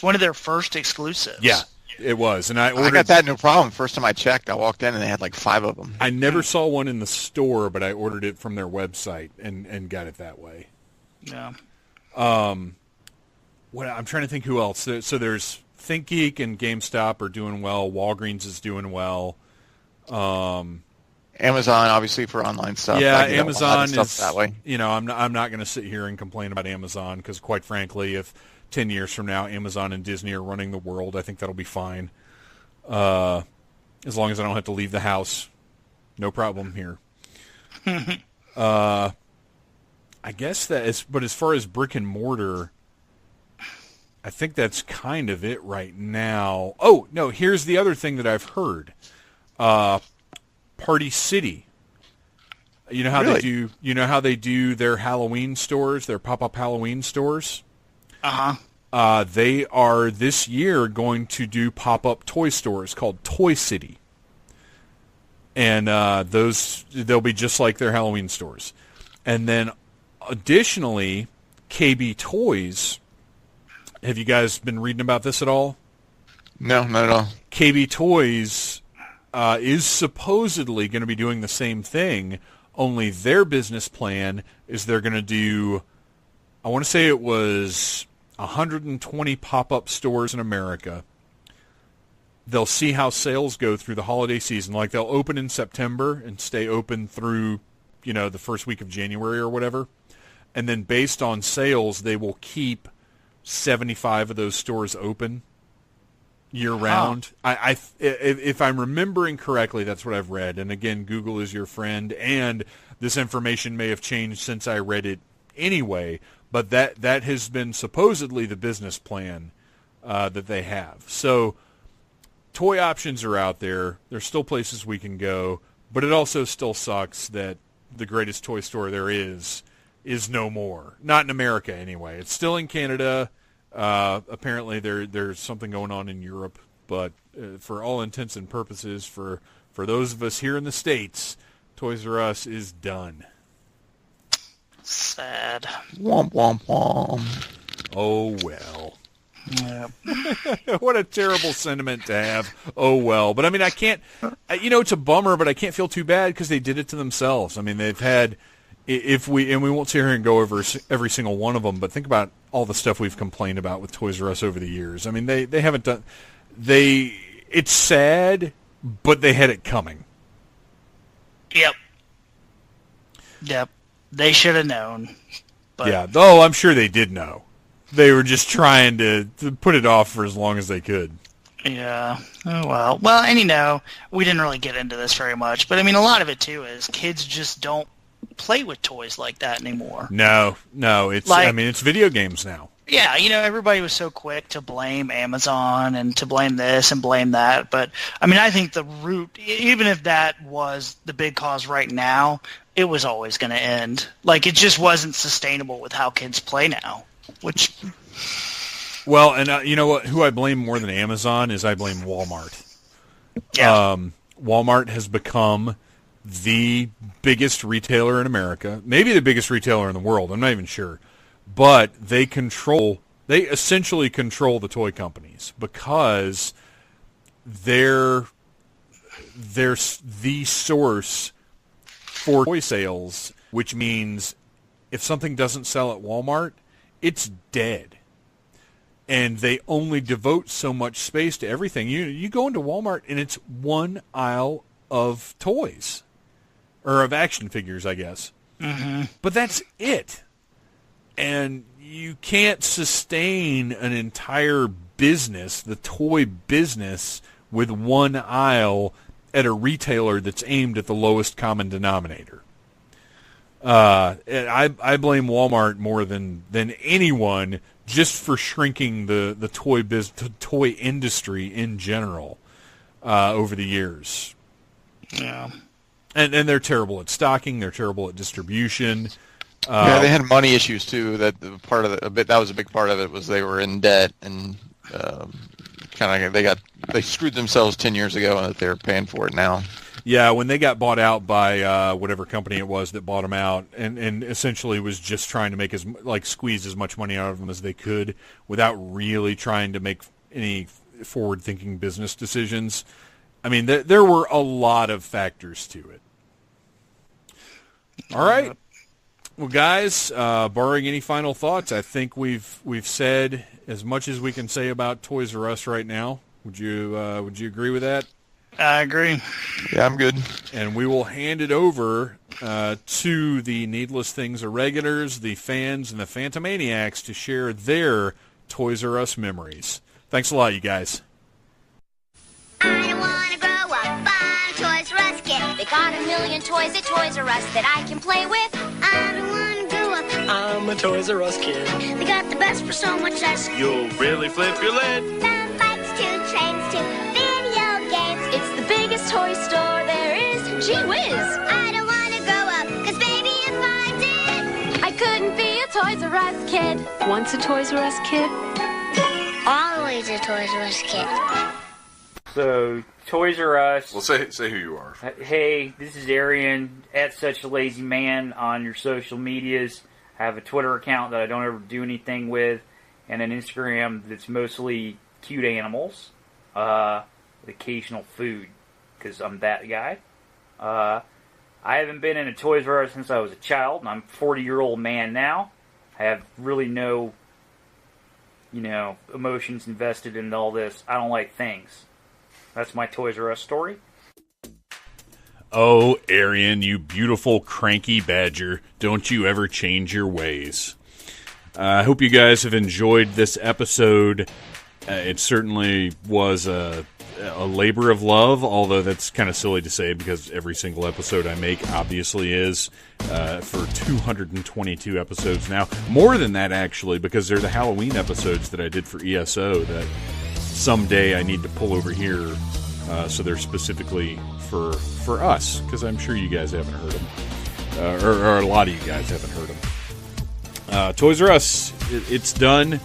one of their first exclusives. Yeah, it was. And I got that no problem. First time I checked, I walked in and they had like 5 of them. I never saw one in the store, but I ordered it from their website and got it that way. Yeah. I'm trying to think who else. So there's ThinkGeek and GameStop are doing well. Walgreens is doing well. Amazon, obviously, for online stuff. Yeah, I get a lot of Amazon stuff is that way. I'm not going to sit here and complain about Amazon because, quite frankly, if 10 years from now Amazon and Disney are running the world, I think that'll be fine. As long as I don't have to leave the house, no problem here. I guess but as far as brick and mortar, I think that's kind of it right now. Oh no, here's the other thing that I've heard. Party City. You know how Really? they do. You know how they do their Halloween stores, their pop-up Halloween stores. They are this year going to do pop-up toy stores called Toy City, and they'll be just like their Halloween stores. And then, additionally, KB Toys. Have you guys been reading about this at all? No, not at all. KB Toys is supposedly going to be doing the same thing, only their business plan is they're going to do, I want to say it was 120 pop-up stores in America. They'll see how sales go through the holiday season. Like, they'll open in September and stay open through, the first week of January or whatever. And then based on sales, they will keep 75 of those stores open year-round. If I'm remembering correctly, that's what I've read. And again, Google is your friend, and this information may have changed since I read it anyway, but that has been supposedly the business plan that they have. So toy options are out there. There's still places we can go, but it also still sucks that the greatest toy store there is no more. Not in America, anyway. It's still in Canada. Apparently there's something going on in Europe, but for all intents and purposes, for those of us here in the States, Toys R Us is done. Sad. Womp, womp, womp. Oh, well. Yep. What a terrible sentiment to have. Oh, well. But, I mean, I can't, it's a bummer, but I can't feel too bad because they did it to themselves. I mean, they've had, we won't sit here and go over every single one of them, but think about all the stuff we've complained about with Toys R Us over the years. I mean, they haven't done, it's sad, but they had it coming. Yep. They should have known. But Yeah. Oh, I'm sure they did know. They were just trying to put it off for as long as they could. Yeah. Oh, well. Well, and we didn't really get into this very much, but I mean, a lot of it too is kids just don't play with toys like that anymore. No, it's it's video games now. Yeah, everybody was so quick to blame Amazon and to blame this and blame that, but I mean, I think the root, even if that was the big cause right now, it was always going to end. Like, it just wasn't sustainable with how kids play now, which... Well, and you know what? Who I blame more than Amazon is I blame Walmart. Yeah. Walmart has become the biggest retailer in America, maybe the biggest retailer in the world. I'm not even sure, but they essentially control the toy companies because they're the source for toy sales, which means if something doesn't sell at Walmart, it's dead. And they only devote so much space to everything. You go into Walmart and it's one aisle of toys. Or of action figures, I guess. Mm-hmm. But that's it. And you can't sustain an entire business, the toy business, with one aisle at a retailer that's aimed at the lowest common denominator. I blame Walmart more than anyone just for shrinking the toy industry in general over the years. Yeah. And they're terrible at stocking. They're terrible at distribution. Yeah, they had money issues too. That was a big part of it was they were in debt and they screwed themselves 10 years ago and they're paying for it now. Yeah, when they got bought out by whatever company it was that bought them out, and essentially was just trying to make squeeze as much money out of them as they could without really trying to make any forward-thinking business decisions. I mean, there were a lot of factors to it. All right. Well, guys, barring any final thoughts, I think we've said as much as we can say about Toys R Us right now. Would you agree with that? I agree. Yeah, I'm good. And we will hand it over to the Needless Things Irregulars, the fans, and the Phantomaniacs to share their Toys R Us memories. Thanks a lot, you guys. I don't want to grow up, I'm a Toys R Us kid. They got a million toys at Toys R Us that I can play with. I don't want to grow up, I'm a Toys R Us kid. They got the best for so much less. You'll really flip your lid. From bikes to trains to video games. It's the biggest toy store there is. Gee whiz. I don't want to grow up, because baby, if I did, I couldn't be a Toys R Us kid. Once a Toys R Us kid? Always a Toys R Us kid. So, Toys R Us. Well, say who you are. Hey, this is Arian, at Such a Lazy Man on your social medias. I have a Twitter account that I don't ever do anything with, and an Instagram that's mostly cute animals, with occasional food, because I'm that guy. I haven't been in a Toys R Us since I was a child, and I'm a 40-year-old man now. I have really no, emotions invested in all this. I don't like things. That's my Toys R Us story. Oh, Arian, you beautiful cranky badger. Don't you ever change your ways. I hope you guys have enjoyed this episode. It certainly was a labor of love, although that's kind of silly to say because every single episode I make obviously is for 222 episodes now. More than that, actually, because they're the Halloween episodes that I did for ESO that someday I need to pull over here, so they're specifically for us, because I'm sure you guys haven't heard them, or a lot of you guys haven't heard them. Toys R Us, it's done,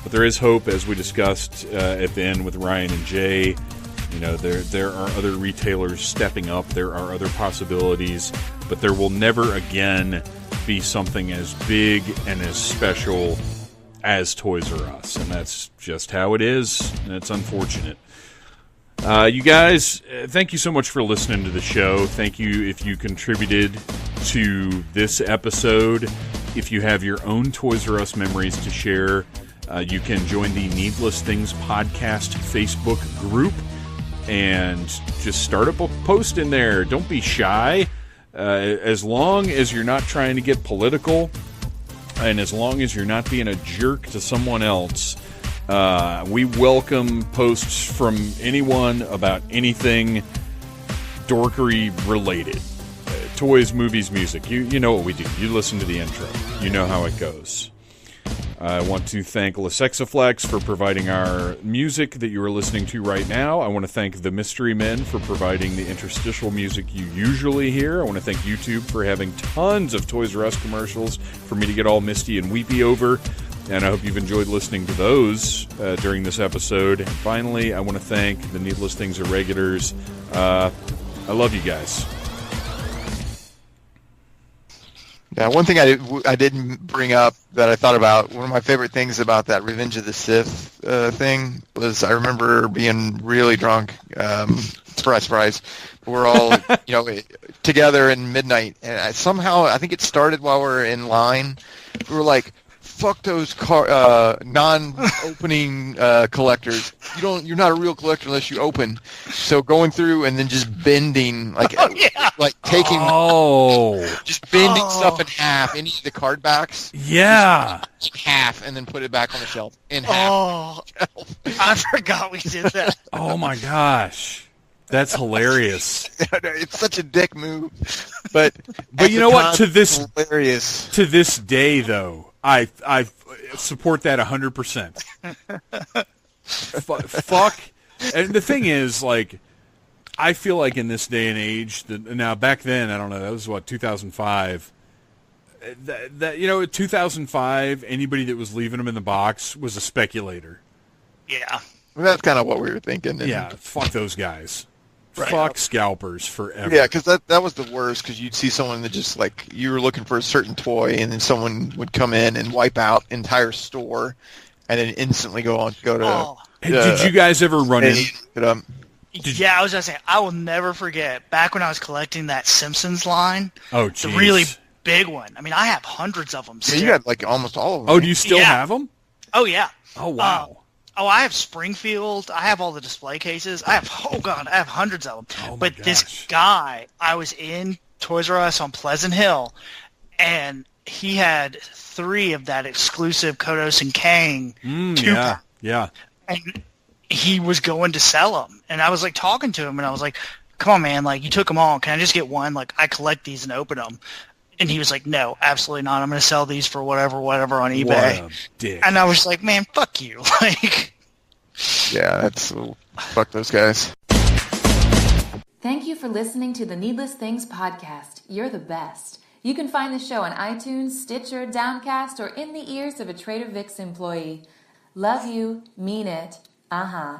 but there is hope, as we discussed at the end with Ryan and Jay. There are other retailers stepping up. There are other possibilities, but there will never again be something as big and as special as Toys R Us, and that's just how it is, and it's unfortunate. You guys, thank you so much for listening to the show. Thank you if you contributed to this episode. If you have your own Toys R Us memories to share, you can join the Needless Things Podcast Facebook group and just start up a post in there. Don't be shy. As long as you're not trying to get political, and as long as you're not being a jerk to someone else, we welcome posts from anyone about anything dorkery related. Toys, movies, music. You know what we do. You listen to the intro. You know how it goes. I want to thank Lesexaflex for providing our music that you are listening to right now. I want to thank the Mystery Men for providing the interstitial music you usually hear. I want to thank YouTube for having tons of Toys R Us commercials for me to get all misty and weepy over. And I hope you've enjoyed listening to those during this episode. And finally, I want to thank the Needless Things Irregulars. I love you guys. Yeah, one thing I didn't bring up that I thought about, one of my favorite things about that Revenge of the Sith thing was I remember being really drunk. Surprise, surprise. We're all, together in midnight. And I think it started while we were in line. We were like, fuck those non-opening collectors. You're not a real collector unless you open. So going through and then just bending, like taking, just bending stuff in half. Any of the card backs, yeah, in half, and then put it back on the shelf in half. Oh, I forgot we did that. Oh my gosh. That's hilarious. It's such a dick move, but you know what? To this day, though, I support that 100%. Fuck. And the thing is, like, I feel like in this day and age, now back then, I don't know, that was what, 2005. At 2005, anybody that was leaving them in the box was a speculator. Yeah. Well, that's kind of what we were thinking. Yeah, fuck those guys. Fuck scalpers forever. Yeah, because that was the worst, because you'd see someone that just, like, you were looking for a certain toy, and then someone would come in and wipe out entire store, and then instantly go to... And did you guys ever run in? Yeah, I was going to say, I will never forget, back when I was collecting that Simpsons line, the really big one. I mean, I have hundreds of them still. Yeah, you got, like, almost all of them. Oh, do you still have them? Oh, yeah. Oh, wow. I have Springfield. I have all the display cases. I have hundreds of them. Oh, but this guy, I was in Toys R Us on Pleasant Hill, and he had 3 of that exclusive Kodos and Kang. Yeah. And he was going to sell them. And I was, like, talking to him, and I was like, come on, man. Like, you took them all. Can I just get one? Like, I collect these and open them. And he was like, no, absolutely not. I'm going to sell these for whatever on eBay. What a dick. And I was like, man, fuck you. Like, yeah, fuck those guys. Thank you for listening to the Needless Things podcast. You're the best. You can find the show on iTunes, Stitcher, Downcast, or in the ears of a Trader Vic's employee. Love you. Mean it. Uh-huh.